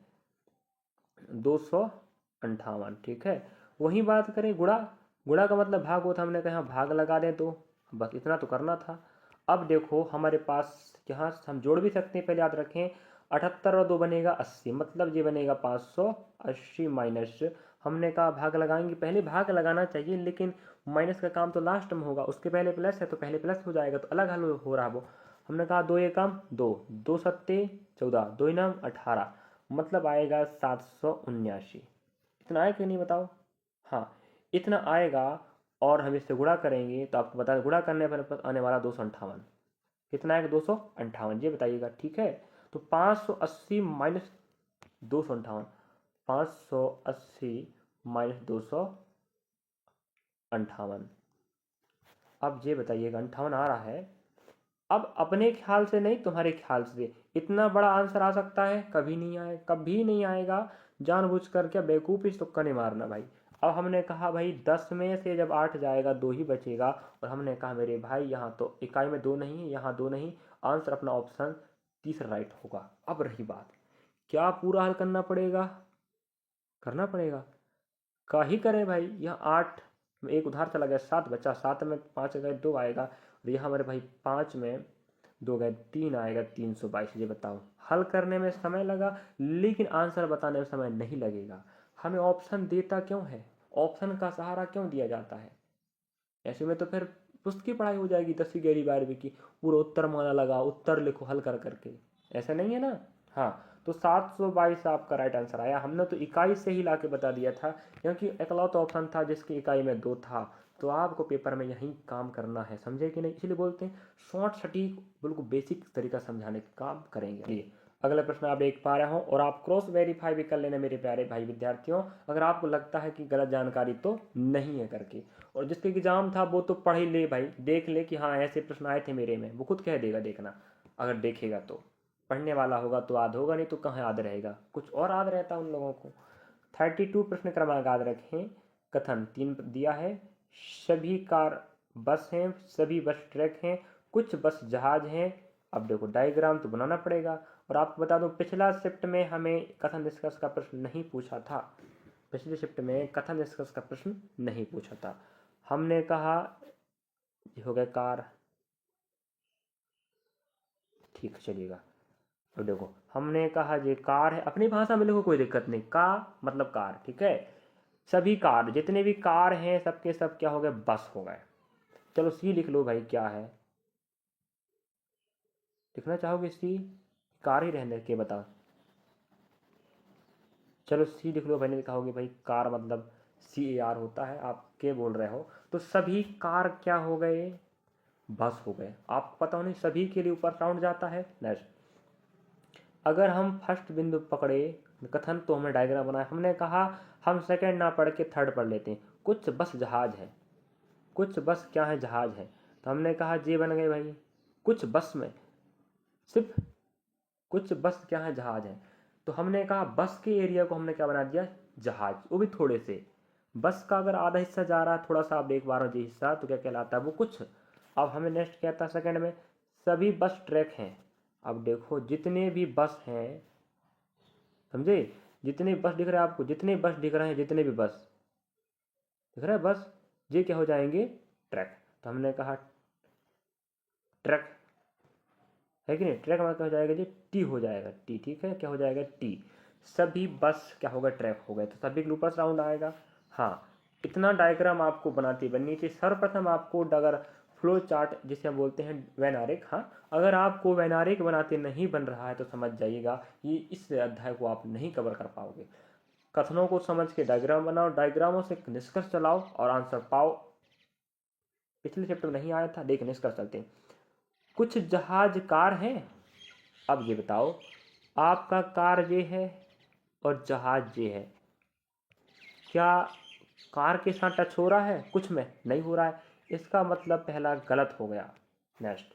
258, ठीक है। वही बात करें गुणा, गुणा का मतलब भाग होता है, हमने कहा भाग लगा दें, तो बस इतना तो करना था। अब देखो हमारे पास यहाँ हम जोड़ भी सकते हैं, पहले याद रखें 78 और 2 बनेगा 80, मतलब ये बनेगा 580 माइनस, हमने कहा भाग लगाएंगे, पहले भाग लगाना चाहिए, लेकिन माइनस का काम तो लास्ट में होगा, उसके पहले प्लस है तो पहले प्लस हो जाएगा, तो अलग हल हो रहा वो। हमने कहा 2 एकम 2, 2 सत्ते 14, 2 इनाम 18, मतलब आएगा 779। इतना आएगा कि नहीं बताओ? हाँ इतना आएगा। और हम इससे गुणा करेंगे तो आपको बता, गुणा करने पर आने वाला 258, कितना आएगा 258, ये बताइएगा, ठीक है। तो 580 माइनस 258, 580 माइनस 258, अब ये बताइएगा 58 आ रहा है। अब अपने ख्याल से नहीं, तुम्हारे ख्याल से इतना बड़ा आंसर आ सकता है? कभी नहीं आए, कभी नहीं आएगा। जानबूझ कर क्या बेवकूफ़ी तुक्का नहीं मारना भाई। अब हमने कहा भाई 10 में से जब 8 जाएगा 2 ही बचेगा, और हमने कहा मेरे भाई यहाँ तो इकाई में 2 नहीं है, यहाँ 2 नहीं, आंसर अपना ऑप्शन तीसरा राइट होगा। अब रही बात, क्या पूरा हल करना पड़ेगा? करना पड़ेगा। का ही करें भाई, यहाँ 8 में एक उधार चला गया, 7 बचा, 7 में 5 गए 2 आएगा, और यहाँ मेरे भाई 5 में 2 गए 3 आएगा, 322। ये बताओ हल करने में समय लगा, लेकिन आंसर बताने में समय नहीं लगेगा। हमें ऑप्शन देता क्यों है, ऑप्शन का सहारा क्यों दिया जाता है? ऐसे में तो फिर पुस्तक की पढ़ाई हो जाएगी 10वीं 11वीं 12वीं की, पूरा उत्तर माना लगा, उत्तर लिखो हल कर करके, ऐसा नहीं है ना। हाँ तो 722 आपका राइट आंसर आया। हमने तो इकाई से ही ला के बता दिया था, क्योंकि इकलौता ऑप्शन था जिसकी इकाई में 2 था। तो आपको पेपर में यही काम करना है, समझे कि नहीं? इसलिए बोलते हैं शॉर्ट सटीक बिल्कुल बेसिक तरीका समझाने का काम करेंगे। अगला प्रश्न आप देख पा रहे हो, और आप क्रॉस वेरीफाई भी कर लेना मेरे प्यारे भाई विद्यार्थियों, अगर आपको लगता है कि गलत जानकारी तो नहीं है करके। और जिसके एग्जाम था वो तो पढ़ ही ले भाई, देख ले कि हाँ ऐसे प्रश्न आए थे मेरे में, वो खुद कह देगा, देखना अगर देखेगा तो। पढ़ने वाला होगा तो याद होगा, नहीं तो कहाँ याद रहेगा, कुछ और याद रहता उन लोगों को। 32 प्रश्न क्रमांक याद रखें। कथन 3 दिया है, सभी कार बस हैं, सभी बस ट्रक हैं, कुछ बस जहाज हैं। अब देखो डायग्राम तो बनाना पड़ेगा। और आपको बता दूं पिछला शिफ्ट में हमें कथन निष्कर्ष का प्रश्न नहीं पूछा था, पिछले शिफ्ट में कथन निष्कर्ष का प्रश्न नहीं पूछा था। हमने कहा ये हो गया कार, ठीक चलिएगा। तो देखो हमने कहा ये कार है, अपनी भाषा में लिखो कोई दिक्कत नहीं, का मतलब कार, ठीक है। सभी कार, जितने भी कार हैं सबके सब क्या हो गए, बस हो गए। चलो सी लिख लो भाई, क्या है लिखना चाहोगे? सी कार ही रहने के बताओ। चलो सी लिख लो भाई, नहीं लिखाओगे भाई, कार मतलब CAR होता है, आप के बोल रहे हो। तो सभी कार क्या हो गए, बस हो गए। आप पता नहीं सभी के लिए ऊपर साउंड जाता है। नेक्स्ट, अगर हम फर्स्ट बिंदु पकड़े कथन तो हमने डायग्राम बनाया, हमने कहा हम सेकंड ना पढ़ के थर्ड पढ़ लेते हैं। कुछ बस जहाज है, कुछ बस क्या है, जहाज है। तो हमने कहा जे बन गए भाई, कुछ बस में सिर्फ कुछ बस क्या है, जहाज है। तो हमने कहा बस के एरिया को हमने क्या बना दिया, जहाज, वो भी थोड़े से। बस का अगर आधा हिस्सा जा रहा है थोड़ा सा, आप देख पा रहे हो जी हिस्सा, तो क्या कहलाता है वो कुछ। अब हमें नेक्स्ट क्या था सेकंड में, सभी बस ट्रैक हैं। अब देखो जितने भी बस हैं, समझे, जितने बस दिख रहे हैं आपको, जितने बस दिख रहे हैं, जितने भी बस दिख रहे हैं बस, ये क्या हो जाएंगे, ट्रैक। तो हमने कहा ट्रक, है कि नहीं। ट्रैक हमारा क्या हो जाएगा जी, टी हो जाएगा, टी, ठीक है, क्या हो जाएगा, टी। सभी बस क्या होगा, ट्रैक हो गए, तो सभी के ऊपर राउंड आएगा। हाँ, इतना डायग्राम आपको बनाती बननी चाहिए। सर्वप्रथम आपको अगर फ्लो चार्ट जिसे हम बोलते हैं वैनारिक, हाँ, अगर आपको वैनारिक बनाते नहीं बन रहा है तो समझ जाइएगा ये इस अध्याय को आप नहीं कवर कर पाओगे। कथनों को समझ के डायग्राम बनाओ, डायग्रामों से निष्कर्ष चलाओ और आंसर पाओ। पिछले चैप्टर में नहीं आया था, लेकिन निष्कर्ष चलते हैं। कुछ जहाज कार हैं। अब ये बताओ, आपका कार ये है और जहाज ये है, क्या कार के साथ टच हो रहा है, कुछ में नहीं हो रहा है, इसका मतलब पहला गलत हो गया। नेक्स्ट,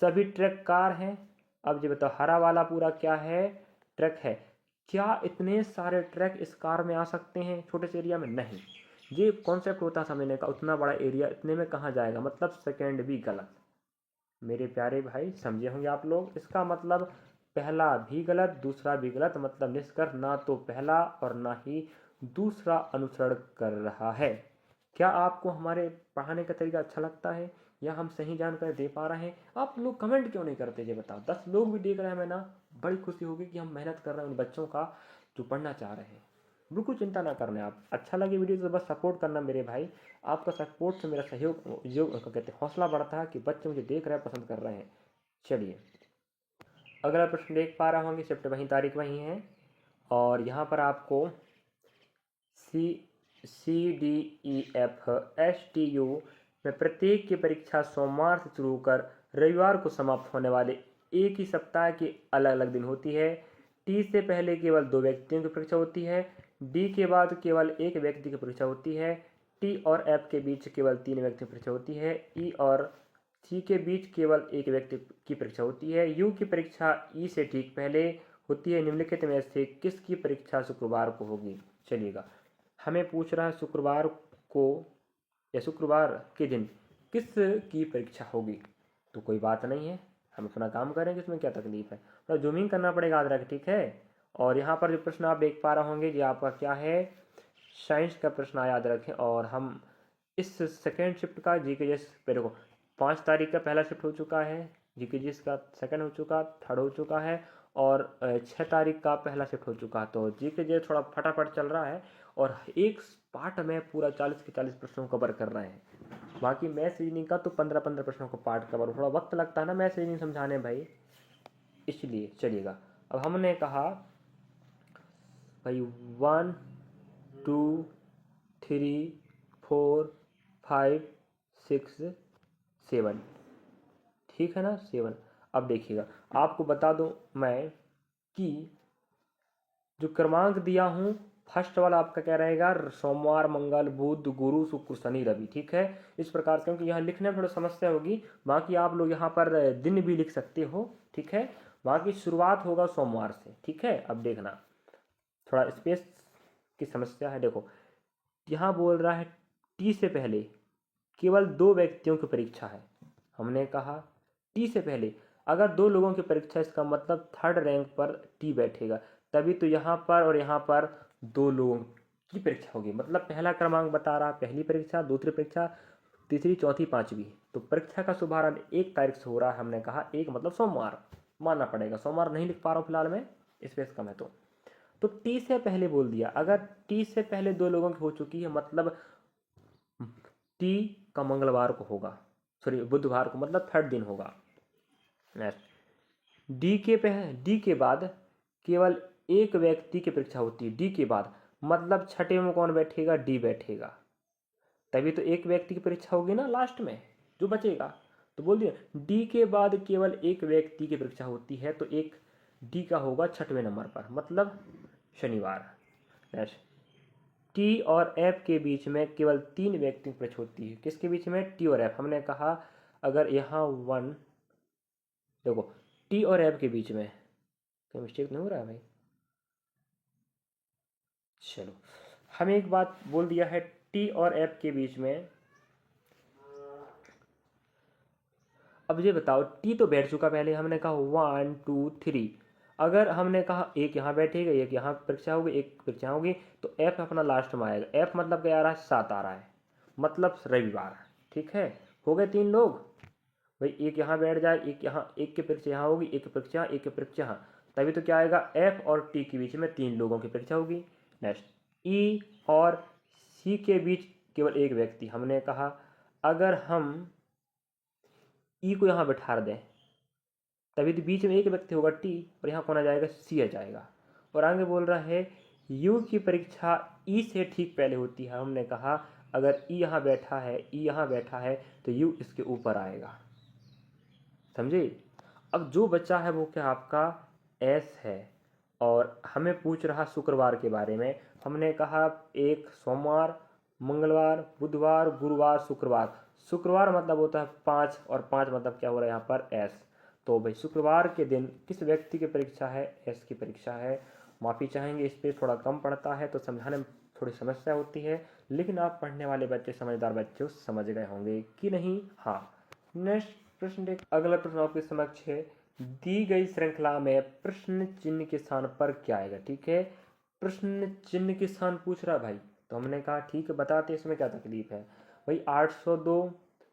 सभी ट्रक कार हैं। अब ये बताओ, हरा वाला पूरा क्या है, ट्रक है। क्या इतने सारे ट्रक इस कार में आ सकते हैं छोटे से एरिया में, नहीं। ये कॉन्सेप्ट होता समझने का, उतना बड़ा एरिया इतने में कहाँ जाएगा, मतलब सेकेंड भी गलत। मेरे प्यारे भाई समझे होंगे आप लोग, इसका मतलब पहला भी गलत दूसरा भी गलत, मतलब निष्कर्ष ना तो पहला और ना ही दूसरा अनुसरण कर रहा है। क्या आपको हमारे पढ़ाने का तरीका अच्छा लगता है या हम सही जानकारी दे पा रहे हैं? आप लोग कमेंट क्यों नहीं करते ये बताओ। 10 लोग भी देख रहे हैं मैं ना, बड़ी खुशी होगी कि हम मेहनत कर रहे हैं उन बच्चों का जो पढ़ना चाह रहे हैं। बिल्कुल चिंता ना करना आप, अच्छा लगे वीडियो तो बस सपोर्ट करना मेरे भाई। आपका सपोर्ट से मेरा सहयोग जो कहते हैं हौसला बढ़ता है कि बच्चे मुझे देख रहे हैं, पसंद कर रहे हैं। चलिए अगला प्रश्न देख पा रहे होंगे, शिफ्ट वहीं तारीख वहीं है और यहाँ पर आपको CDEF STU में प्रत्येक की परीक्षा सोमवार से शुरू कर रविवार को समाप्त होने वाले एक ही सप्ताह के अलग अलग दिन होती है। टी से पहले केवल 2 व्यक्तियों की परीक्षा होती है। डी के बाद केवल 1 व्यक्ति की परीक्षा होती है। टी और एफ के बीच केवल 3 व्यक्ति की परीक्षा होती है। ई और सी के बीच केवल 1 व्यक्ति की परीक्षा होती है। यू की परीक्षा ई से ठीक पहले होती है। निम्नलिखित में से किसकी परीक्षा शुक्रवार को होगी? चलिएगा, हमें पूछ रहा है शुक्रवार को या शुक्रवार के दिन किस की परीक्षा होगी, तो कोई बात नहीं है, हम अपना काम करेंगे, इसमें क्या तकलीफ है। तो जूमिंग करना पड़ेगा याद रखें, ठीक है। और यहाँ पर जो प्रश्न आप देख पा रहे होंगे ये आपका क्या है, साइंस का प्रश्न याद रखें। और हम इस सेकेंड शिफ्ट का जी के जी पे देखो 5 तारीख का पहला शिफ्ट हो चुका है, जी के जी का सेकेंड हो चुका, थर्ड हो चुका है और 6 तारीख का पहला शिफ्ट हो चुका है। तो जी के जी थोड़ा फटाफट चल रहा है और एक पार्ट में पूरा 40 के 40 प्रश्नों को कवर कर रहे हैं। बाकी मैथ्स रीजनिंग का तो 15-15 प्रश्नों को पार्ट कवर, थोड़ा वक्त लगता है ना मैथ्स रीजनिंग समझाने भाई, इसलिए। चलिएगा, अब हमने कहा भाई 1 2 3 4 5 6 7, ठीक है ना, 7। अब देखिएगा, आपको बता दूं मैं कि जो क्रमांक दिया हूँ फर्स्ट वाला आपका क्या रहेगा, सोमवार मंगल बुध गुरु शुक्र शनि रवि, ठीक है। इस प्रकार, क्योंकि यहाँ लिखने में थोड़ी समस्या होगी, बाकी आप लोग यहाँ पर दिन भी लिख सकते हो, ठीक है। बाकी शुरुआत होगा सोमवार से, ठीक है। अब देखना, थोड़ा स्पेस की समस्या है। देखो यहाँ बोल रहा है टी से पहले केवल 2 व्यक्तियों की परीक्षा है। हमने कहा टी से पहले अगर 2 लोगों की परीक्षा, इसका मतलब थर्ड रैंक पर टी बैठेगा, तभी तो यहाँ पर और यहाँ पर 2 लोगों की परीक्षा होगी। मतलब पहला क्रमांक बता रहा, पहली परीक्षा, दूसरी परीक्षा, तीसरी, चौथी, पांचवी। तो परीक्षा का शुभारंभ 1 तारीख से हो रहा है। हमने कहा 1 मतलब सोमवार मानना पड़ेगा, सोमवार नहीं लिख पा रहा हूँ फिलहाल में, स्पेस कम है। तो टी से पहले बोल दिया, अगर टी से पहले 2 लोगों की हो चुकी है मतलब टी का मंगलवार को होगा, सॉरी बुधवार को, मतलब थर्ड दिन होगा। नेक्स्ट, डी के बाद केवल 1 व्यक्ति की परीक्षा होती है। डी के बाद मतलब छठे में कौन बैठेगा, डी बैठेगा, तभी तो 1 व्यक्ति की परीक्षा होगी ना लास्ट में जो बचेगा। तो बोल दिया डी के बाद केवल 1 व्यक्ति की परीक्षा होती है, तो एक डी का होगा 6वें नंबर पर, मतलब शनिवार। नेक्स्ट, टी और एफ के बीच में केवल 3 व्यक्ति की परीक्षा होती है। किसके बीच में, टी और एफ। हमने कहा अगर यहाँ 1, देखो टी और एफ के बीच में, कोई मिस्टेक नहीं हो रहा है भाई, चलो हमें एक बात बोल दिया है, टी और एफ के बीच में। अब ये बताओ, टी तो बैठ चुका पहले, हमने कहा 1 2 3, अगर हमने कहा एक यहाँ बैठेगा, एक यहाँ परीक्षा होगी, एक परीक्षा होगी, तो एफ अपना लास्ट में आएगा। एफ मतलब क्या आ रहा है, 7 आ रहा है, मतलब रविवार, ठीक है। हो गए 3 लोग। भाई एक यहाँ बैठ जाए, एक यहाँ, एक की परीक्षा यहाँ होगी, एक की परीक्षा यहाँ, एक की परीक्षा यहाँ, तभी तो क्या आएगा, एफ और टी के बीच में 3 लोगों की परीक्षा होगी। नेक्स्ट, ई और सी के बीच केवल एक व्यक्ति, हमने कहा अगर हम ई को यहाँ बैठा दें तभी तो बीच में एक व्यक्ति होगा टी, और यहाँ कौन आ जाएगा, सी आ जाएगा। और आगे बोल रहा है यू की परीक्षा ई से ठीक पहले होती है, हमने कहा अगर ई यहाँ बैठा है, ई यहाँ बैठा है तो यू इसके ऊपर आएगा, समझे। अब जो बच्चा है वो क्या आपका एस है, और हमें पूछ रहा शुक्रवार के बारे में, हमने कहा एक सोमवार, मंगलवार, बुधवार, गुरुवार, शुक्रवार। शुक्रवार मतलब होता है 5, और 5 मतलब क्या हो रहा है यहाँ पर एस। तो भाई शुक्रवार के दिन किस व्यक्ति की परीक्षा है, एस की परीक्षा है। माफ़ी चाहेंगे, इस पर थोड़ा कम पड़ता है तो समझाने में थोड़ी समस्या होती है, लेकिन आप पढ़ने वाले बच्चे, समझदार बच्चे समझ गए होंगे कि नहीं। हाँ, नेक्स्ट प्रश्न देख, अगला प्रश्न आपके समक्ष है, दी गई श्रृंखला में प्रश्न चिन्ह के स्थान पर क्या आएगा। ठीक है, प्रश्न चिन्ह के स्थान पूछ रहा भाई, तो हमने कहा ठीक है बताते इसमें क्या तकलीफ है। भाई 802,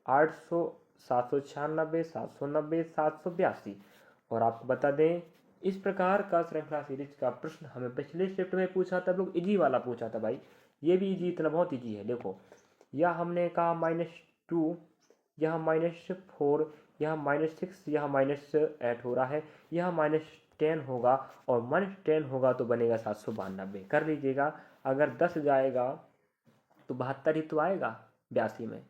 800, 796, 790, 782। और आपको बता दें इस प्रकार का श्रृंखला सीरीज का प्रश्न हमें पिछले शिफ्ट में पूछा था, लोग इजी वाला पूछा था भाई, ये भी इजी, इतना बहुत इजी है। देखो यह हमने कहा -2, यहाँ -4, यहाँ -6, यहाँ -8 हो रहा है, यहाँ -10 होगा, और -10 होगा तो बनेगा 792, कर लीजिएगा। अगर 10 जाएगा तो 72 ही तो आएगा 82 में,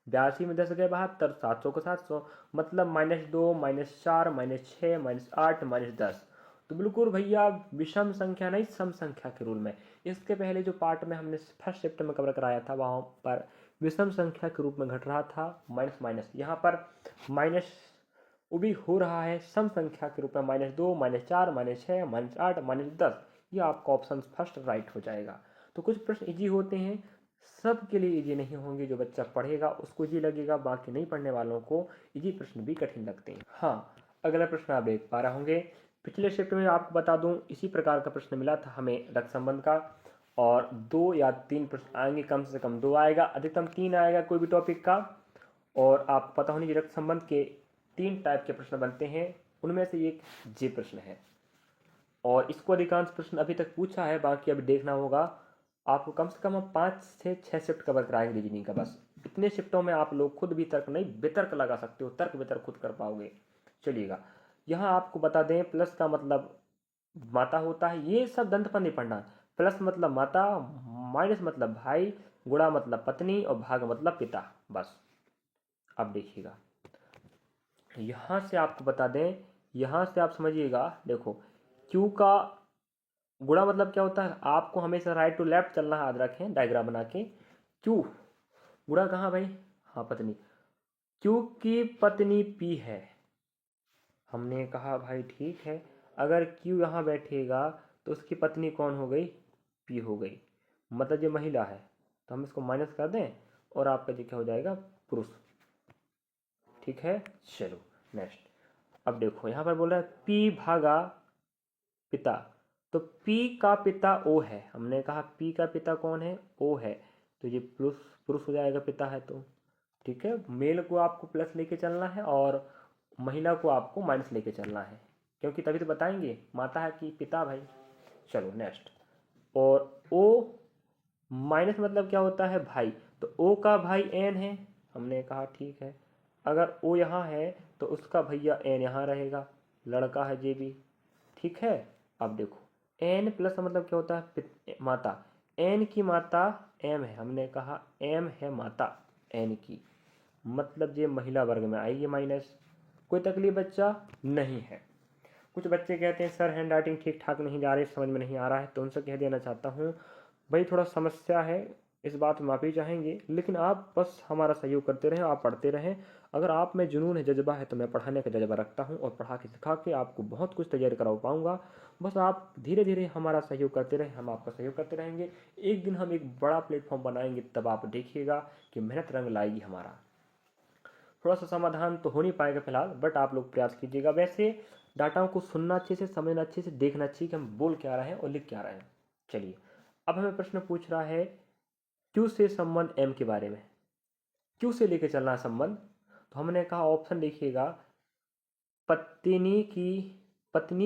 82 में 10 गए 72, 700 को 700, मतलब -2, -4, -6, -8, -10। तो बिल्कुल भैया विषम संख्या नहीं, सम संख्या के रूल में। इसके पहले जो पार्ट में हमने फर्स्ट चैप्टर में कवर कराया था वहाँ पर विषम संख्या के रूप में घट रहा था, माइनस माइनस, यहाँ पर माइनस वो भी हो रहा है सम संख्या के रूप में, -2, -4, -6, -8, -10। ये आपका ऑप्शन फर्स्ट राइट हो जाएगा। तो कुछ प्रश्न इजी होते हैं, सब के लिए इजी नहीं होंगे, जो बच्चा पढ़ेगा उसको इजी लगेगा, बाकी नहीं पढ़ने वालों को इजी प्रश्न भी कठिन लगते हैं। हाँ, अगला प्रश्न आप देख पा रहे होंगे, पिछले शिफ्ट में आपको बता दूं इसी प्रकार का प्रश्न मिला था हमें रक्त संबंध का, और 2 या 3 प्रश्न आएंगे, कम से कम 2 आएगा, अधिकतम 3 आएगा कोई भी टॉपिक का। और आपको पता होनी चाहिए रक्त संबंध के 3 टाइप के प्रश्न बनते हैं, उनमें से एक जे प्रश्न है, और इसको अधिकांश प्रश्न अभी तक पूछा है, बाकी अभी देखना होगा आपको। कम से कम हम 5 से 6 शिफ्ट कवर कराएंगे रीजनिंग का, बस इतने शिफ्टों में आप लोग खुद भी तर्क नहीं वितर्क लगा सकते हो, तर्क वितर्क खुद कर पाओगे। चलिएगा, यहाँ आपको बता दें प्लस का मतलब माता होता है, ये सब दंत पर नहीं पढ़ना। प्लस मतलब माता, माइनस मतलब भाई, गुणा मतलब पत्नी, और भाग मतलब पिता, बस। अब देखिएगा यहाँ से आपको बता दें, यहाँ से आप समझिएगा, देखो क्यू का गुणा मतलब क्या होता है, आपको हमेशा राइट टू लेफ्ट चलना है, याद रखें डायग्राम बना के। क्यू गुणा कहाँ भाई, हाँ पत्नी, क्यू की पत्नी पी है, हमने कहा भाई ठीक है, अगर क्यू यहाँ बैठेगा तो उसकी पत्नी कौन हो गई, पी हो गई, मतलब ये महिला है, तो हम इसको माइनस कर दें और आपका जो क्या हो जाएगा, पुरुष। ठीक है, चलो नेक्स्ट। अब देखो यहाँ पर बोल रहा है पी भागा पिता, तो पी का पिता ओ है, हमने कहा पी का पिता कौन है, ओ है, तो ये पुरुष, पुरुष हो जाएगा, पिता है तो। ठीक है, मेल को आपको प्लस लेके चलना है और महिला को आपको माइनस लेके चलना है, क्योंकि तभी तो बताएंगे माता है कि पिता भाई। चलो नेक्स्ट, और ओ माइनस मतलब क्या होता है, भाई, तो ओ का भाई एन है, हमने कहा ठीक है, अगर ओ यहाँ है तो उसका भैया एन यहाँ रहेगा, लड़का है जे भी। ठीक है, अब देखो एन प्लस मतलब क्या होता है, माता, एन की माता एम है, हमने कहा एम है माता एन की, मतलब ये महिला वर्ग में आएगी माइनस। कोई तकलीफ बच्चा नहीं है। कुछ बच्चे कहते हैं सर हैंड राइटिंग ठीक ठाक नहीं जा रही, समझ में नहीं आ रहा है, तो उनसे कह देना चाहता हूँ भाई थोड़ा समस्या है, इस बात में माफ़ी चाहेंगे, लेकिन आप बस हमारा सहयोग करते रहें, आप पढ़ते रहें। अगर आप में जुनून है, जज्बा है, तो मैं पढ़ाने का जज्बा रखता हूँ और पढ़ा के सिखा के आपको बहुत कुछ तैयारी करा पाऊँगा। बस आप धीरे धीरे हमारा सहयोग करते रहें, हम आपका सहयोग करते रहेंगे। एक दिन हम एक बड़ा प्लेटफॉर्म बनाएंगे, तब आप देखिएगा कि मेहनत रंग लाएगी हमारा। थोड़ा सा समाधान तो हो नहीं पाएगा फिलहाल, बट आप लोग प्रयास कीजिएगा। वैसे डाटाओं को सुनना अच्छे से, समझना अच्छे से, देखना चाहिए कि हम बोल क्या रहे हैं और लिख क्या रहे हैं। चलिए, अब हमें प्रश्न पूछ रहा है क्यू से संबंध एम के बारे में, क्यू से लेके चलना है संबंध, तो तो हमने कहा ऑप्शन देखिएगा, पत्नी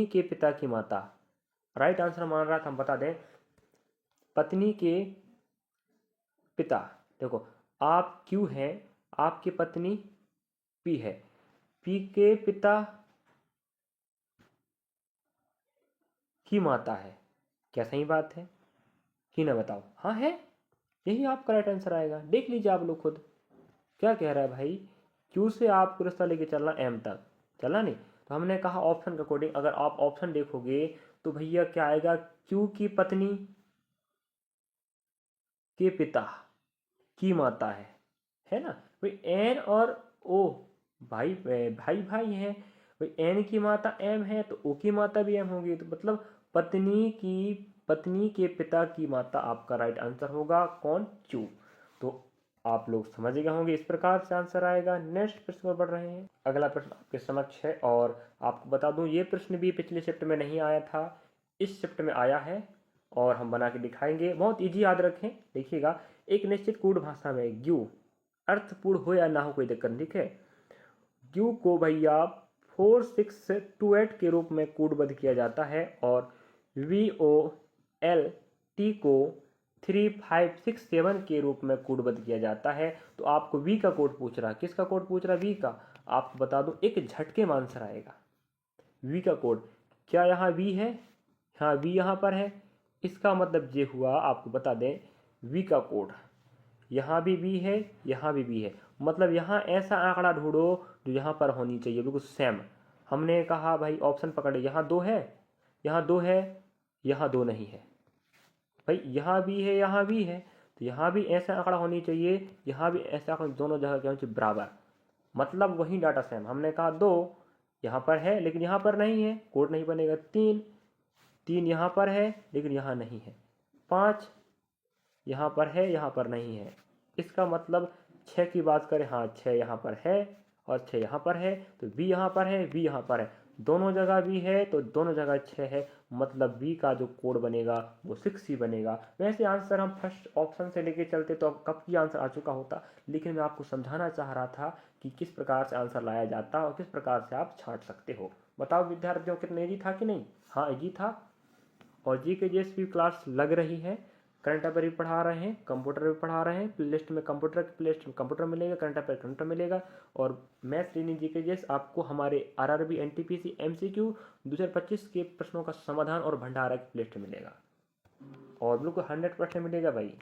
के पिता की माता। राइट आंसर मान रहा था, हम बता दें, पत्नी के पिता। देखो, आप क्यू हैं, आपकी पत्नी पी है, पी के पिता की माता है। क्या सही बात है कि ना, बताओ। हाँ है, यही आपका राइट आंसर आएगा। देख लीजिए आप लोग खुद क्या कह रहा है भाई। क्यू से आपको रास्ता लेके चलना एम तक, चला नहीं। तो हमने कहा ऑप्शन के अकॉर्डिंग अगर आप ऑप्शन देखोगे तो भैया क्या आएगा, क्यू की पत्नी के पिता की माता है ना भाई। एन और ओ भाई भाई भाई है भाई। एन की माता एम है तो ओ की माता भी एम होगी, तो मतलब पत्नी के पिता की माता आपका राइट आंसर होगा। कौन? क्यू। तो आप लोग समझ गए होंगे, इस प्रकार से आंसर आएगा। नेक्स्ट प्रश्न पर बढ़ रहे हैं। अगला प्रश्न आपके समक्ष है और आपको बता दूं ये प्रश्न भी पिछले शिफ्ट में नहीं आया था, इस शिफ्ट में आया है और हम बना के दिखाएंगे। बहुत इजी, याद रखें। देखिएगा, एक निश्चित कूट भाषा में ग्यू अर्थपूर्ण हो या ना हो कोई दिक्कत नहीं, ठीक है। ग्यू को भैया 4628 के रूप में कूटबद्ध किया जाता है और VOLT को 3567 के रूप में कूटबद्ध किया जाता है। तो आपको वी का कोड पूछ रहा है। किसका कोड पूछ रहा है? वी का। आपको बता दूं, एक झटके में आंसर आएगा। वी का कोड क्या यहाँ वी है? हाँ, वी यहाँ पर है। इसका मतलब ये हुआ, आपको बता दें, वी का कोड यहाँ भी वी है, यहाँ भी वी है। मतलब यहाँ ऐसा आंकड़ा ढूंढो जो यहाँ पर होनी चाहिए, बिल्कुल सेम। हमने कहा भाई ऑप्शन पकड़े, यहाँ दो है, यहाँ दो है, यहाँ दो नहीं है भाई। यहाँ भी है, यहाँ भी है, तो यहाँ भी ऐसा आंकड़ा होनी चाहिए, यहाँ भी ऐसा आंकड़ा, दोनों जगह क्या होनी चाहिए? बराबर। मतलब वही डाटा सेम। हमने कहा दो यहाँ पर है लेकिन यहाँ पर नहीं है, कोड नहीं बनेगा। तीन यहाँ पर है लेकिन यहाँ नहीं है। 5 यहाँ पर है, यहाँ पर नहीं है। इसका मतलब 6 की बात करें, हाँ 6 यहाँ पर है और 6 यहाँ पर है, तो बी यहाँ पर है, बी यहाँ पर है, दोनों जगह बी है तो दोनों जगह 6 है। मतलब बी का जो कोड बनेगा वो 6C बनेगा। वैसे आंसर हम फर्स्ट ऑप्शन से लेके चलते तो कब की आंसर आ चुका होता, लेकिन मैं आपको समझाना चाह रहा था कि किस प्रकार से आंसर लाया जाता और किस प्रकार से आप छांट सकते हो। बताओ विद्यार्थियों, कितना ईजी था कि नहीं? हाँ ईजी था। और जी के जीएस की क्लास लग रही है। करंट अफेयर भी पढ़ा रहे हैं, कंप्यूटर भी पढ़ा रहे हैं। प्लेलिस्ट में प्लेलिस्ट में कंप्यूटर मिलेगा, करंट अफेयर कंप्यूटर मिलेगा। और मैथ्स रीजनिंग जीके जीएस आपको हमारे आरआरबी एनटीपीसी एमसीक्यू 2025 के प्रश्नों का समाधान और भंडारा की प्लेलिस्ट मिलेगा और बिल्कुल 100% मिलेगा भाई,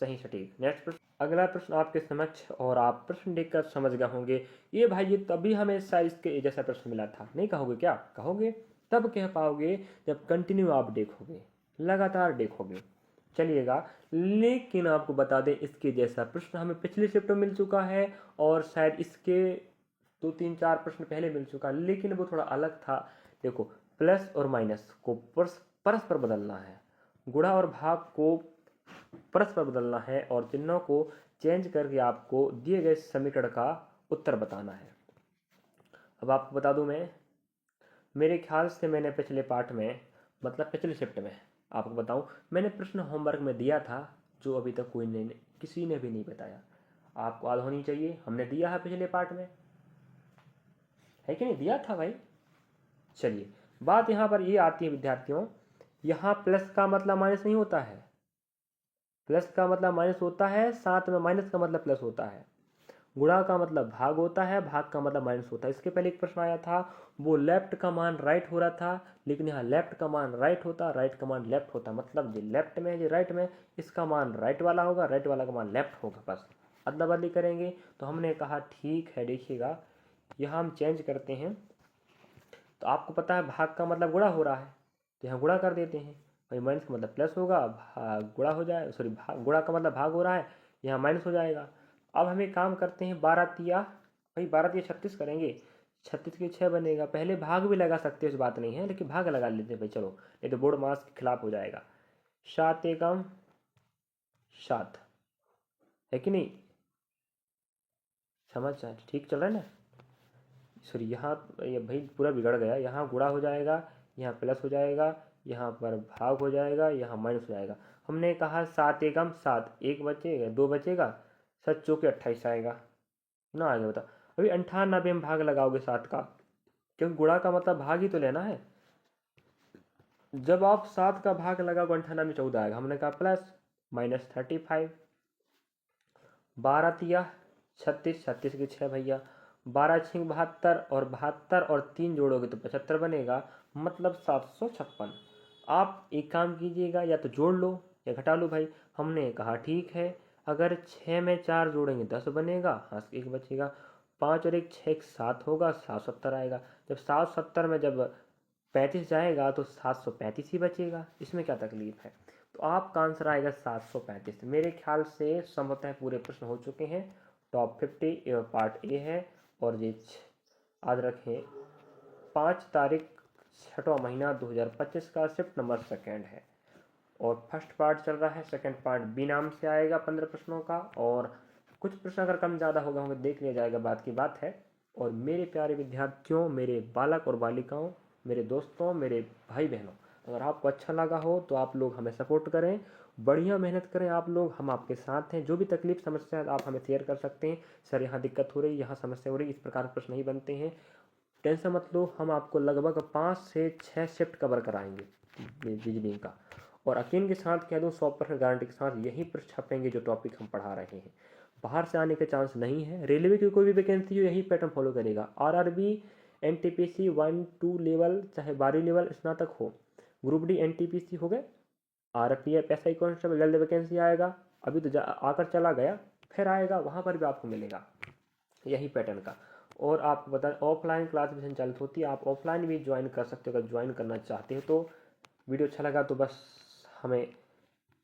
सही सटीक। नेक्स्ट प्रश्न, अगला प्रश्न आपके समक्ष और आप प्रश्न देखकर समझ गए होंगे ये भाई ये तभी हमें साइज के जैसा प्रश्न मिला था। नहीं कहोगे क्या? कहोगे, तब कह पाओगे जब कंटिन्यू आप देखोगे, लगातार देखोगे। चलिएगा, लेकिन आपको बता दें इसके जैसा प्रश्न हमें पिछले शिफ्ट में मिल चुका है और शायद इसके 2 3 4 प्रश्न पहले मिल चुका, लेकिन वो थोड़ा अलग था। देखो, प्लस और माइनस को परस्पर बदलना है, गुणा और भाग को परस्पर बदलना है और चिन्हों को चेंज करके आपको दिए गए समीकरण का उत्तर बताना है। अब आपको बता दूं, मैं मेरे ख्याल से मैंने पिछले पाठ में, मतलब पिछले शिफ्ट में आपको बताऊं, मैंने प्रश्न होमवर्क में दिया था जो अभी तक किसी ने भी नहीं बताया। आपको याद होनी चाहिए, हमने दिया है पिछले पाठ में, है कि नहीं? दिया था भाई। चलिए, बात यहाँ पर ये आती है विद्यार्थियों, यहाँ प्लस का मतलब माइनस नहीं होता है, प्लस का मतलब माइनस होता है, साथ में माइनस का मतलब प्लस होता है। गुणा का मतलब भाग होता है, भाग का मतलब माइनस होता है। इसके पहले एक प्रश्न आया था, वो लेफ्ट का मान राइट हो रहा था, लेकिन यहाँ लेफ्ट का मान राइट होता, राइट का मान लेफ्ट होता। मतलब ये लेफ्ट में ये राइट में, इसका मान राइट वाला होगा, राइट वाला का मान लेफ्ट होगा। बस अदला बदली करेंगे। तो हमने कहा ठीक है, देखिएगा यहाँ हम चेंज करते हैं। तो आपको पता है भाग का मतलब गुणा हो रहा है, तो यहाँ गुणा कर देते हैं भाई। माइनस का मतलब प्लस होगा, गुणा हो जाए, सॉरी गुणा का मतलब भाग हो रहा है, यहाँ माइनस हो जाएगा। अब हम एक काम करते हैं, 12 भाई 12 36 करेंगे, 36 के 6 बनेगा। पहले भाग भी लगा सकते हैं, इस बात नहीं है, लेकिन भाग लगा लेते हैं भाई, चलो, नहीं तो बोर्ड मास के खिलाफ हो जाएगा। 7 एकम 7, है कि नहीं? समझ जाए, ठीक चल रहा है ना? सॉरी, यहाँ ये भाई पूरा बिगड़ गया। यहाँ गुणा हो जाएगा, यहाँ प्लस हो जाएगा, यहाँ पर भाग हो जाएगा, यहाँ माइनस हो जाएगा। हमने कहा 7 एकम 7, एक बचेगा, 2 बचेगा, 7 चौके 28 आएगा। ना आगे बता। अभी 98 में भाग लगाओगे 7 का, क्योंकि गुणा का मतलब भाग ही तो लेना है। जब आप 7 का भाग लगाओगे 98 में 14 आएगा, हमने कहा प्लस -35। 12 तिया 36, 36 के 6 भैया, 12 छिंग 72, और 72 और 3 जोड़ोगे तो 75 बनेगा, मतलब 756। आप एक काम कीजिएगा, या तो जोड़ लो या घटा लो भाई। हमने कहा ठीक है, अगर 6 में 4 जोड़ेंगे 10 बनेगा, हाँ 1 बचेगा, 5 और 1 6 7 होगा, 770 आएगा। जब 770 में जब 35 जाएगा तो 735 ही बचेगा, इसमें क्या तकलीफ है। तो आपका आंसर आएगा 735। मेरे ख्याल से संभवतः पूरे प्रश्न हो चुके हैं। टॉप 50 पार्ट ए है, और ये आज रखें 5 तारीख 6वां महीना 2025 का शिफ्ट नंबर 2 है, और फर्स्ट पार्ट चल रहा है। सेकंड पार्ट बी नाम से आएगा 15 प्रश्नों का, और कुछ प्रश्न अगर कम ज़्यादा हो गए होंगे देख लिया जाएगा, बात की बात है। और मेरे प्यारे विद्यार्थियों, मेरे बालक और बालिकाओं, मेरे दोस्तों, मेरे भाई बहनों, अगर आपको अच्छा लगा हो तो आप लोग हमें सपोर्ट करें, बढ़िया मेहनत करें आप लोग, हम आपके साथ हैं। जो भी तकलीफ समस्या है आप हमें शेयर कर सकते हैं, सर यहाँ दिक्कत हो रही, यहाँ समस्या हो रही, इस प्रकार के प्रश्न नहीं बनते हैं, टेंशन मत लो। हम आपको लगभग 5 से 6 शिफ्ट कवर कराएंगे रीजनिंग का, और यकीन के साथ कह दूँ 100% गारंटी के साथ यही प्रश्न छपेंगे जो टॉपिक हम पढ़ा रहे हैं। बाहर से आने के चांस नहीं है। रेलवे की कोई भी वैकेंसी हो यही पैटर्न फॉलो करेगा। आरआरबी, एनटीपीसी 1-2 लेवल, चाहे 12 लेवल स्नातक हो, ग्रुप डी एनटीपीसी हो गए, आरपीएफ एसआई कांस्टेबल, जल्द वैकेंसी आएगा। अभी तो आकर चला गया, फिर आएगा, वहाँ पर भी आपको मिलेगा यही पैटर्न का। और आप बता, ऑफलाइन क्लास भी संचालित होती है, आप ऑफलाइन भी ज्वाइन कर सकते हो अगर ज्वाइन करना चाहते हो तो। वीडियो अच्छा लगा तो बस हमें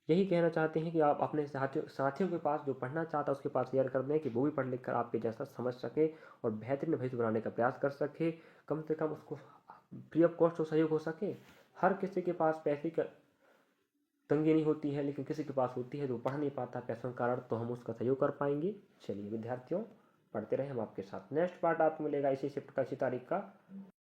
यही कहना चाहते हैं कि आप अपने साथियों के पास, जो पढ़ना चाहता है उसके पास शेयर कर दें, कि वो भी पढ़ लिख कर आपके जैसा समझ सके और बेहतरीन भविष्य बनाने का प्रयास कर सके। कम से कम उसको फ्री ऑफ कॉस्ट तो सहयोग हो सके। हर किसी के पास पैसे का तंगी नहीं होती है, लेकिन किसी के पास होती है जो पढ़ नहीं पाता पैसों के कारण, तो हम उसका सहयोग कर पाएंगे। चलिए विद्यार्थियों, पढ़ते रहे हम आपके साथ। नेक्स्ट पार्ट आपको मिलेगा इसी शिफ्ट का, इसी तारीख का।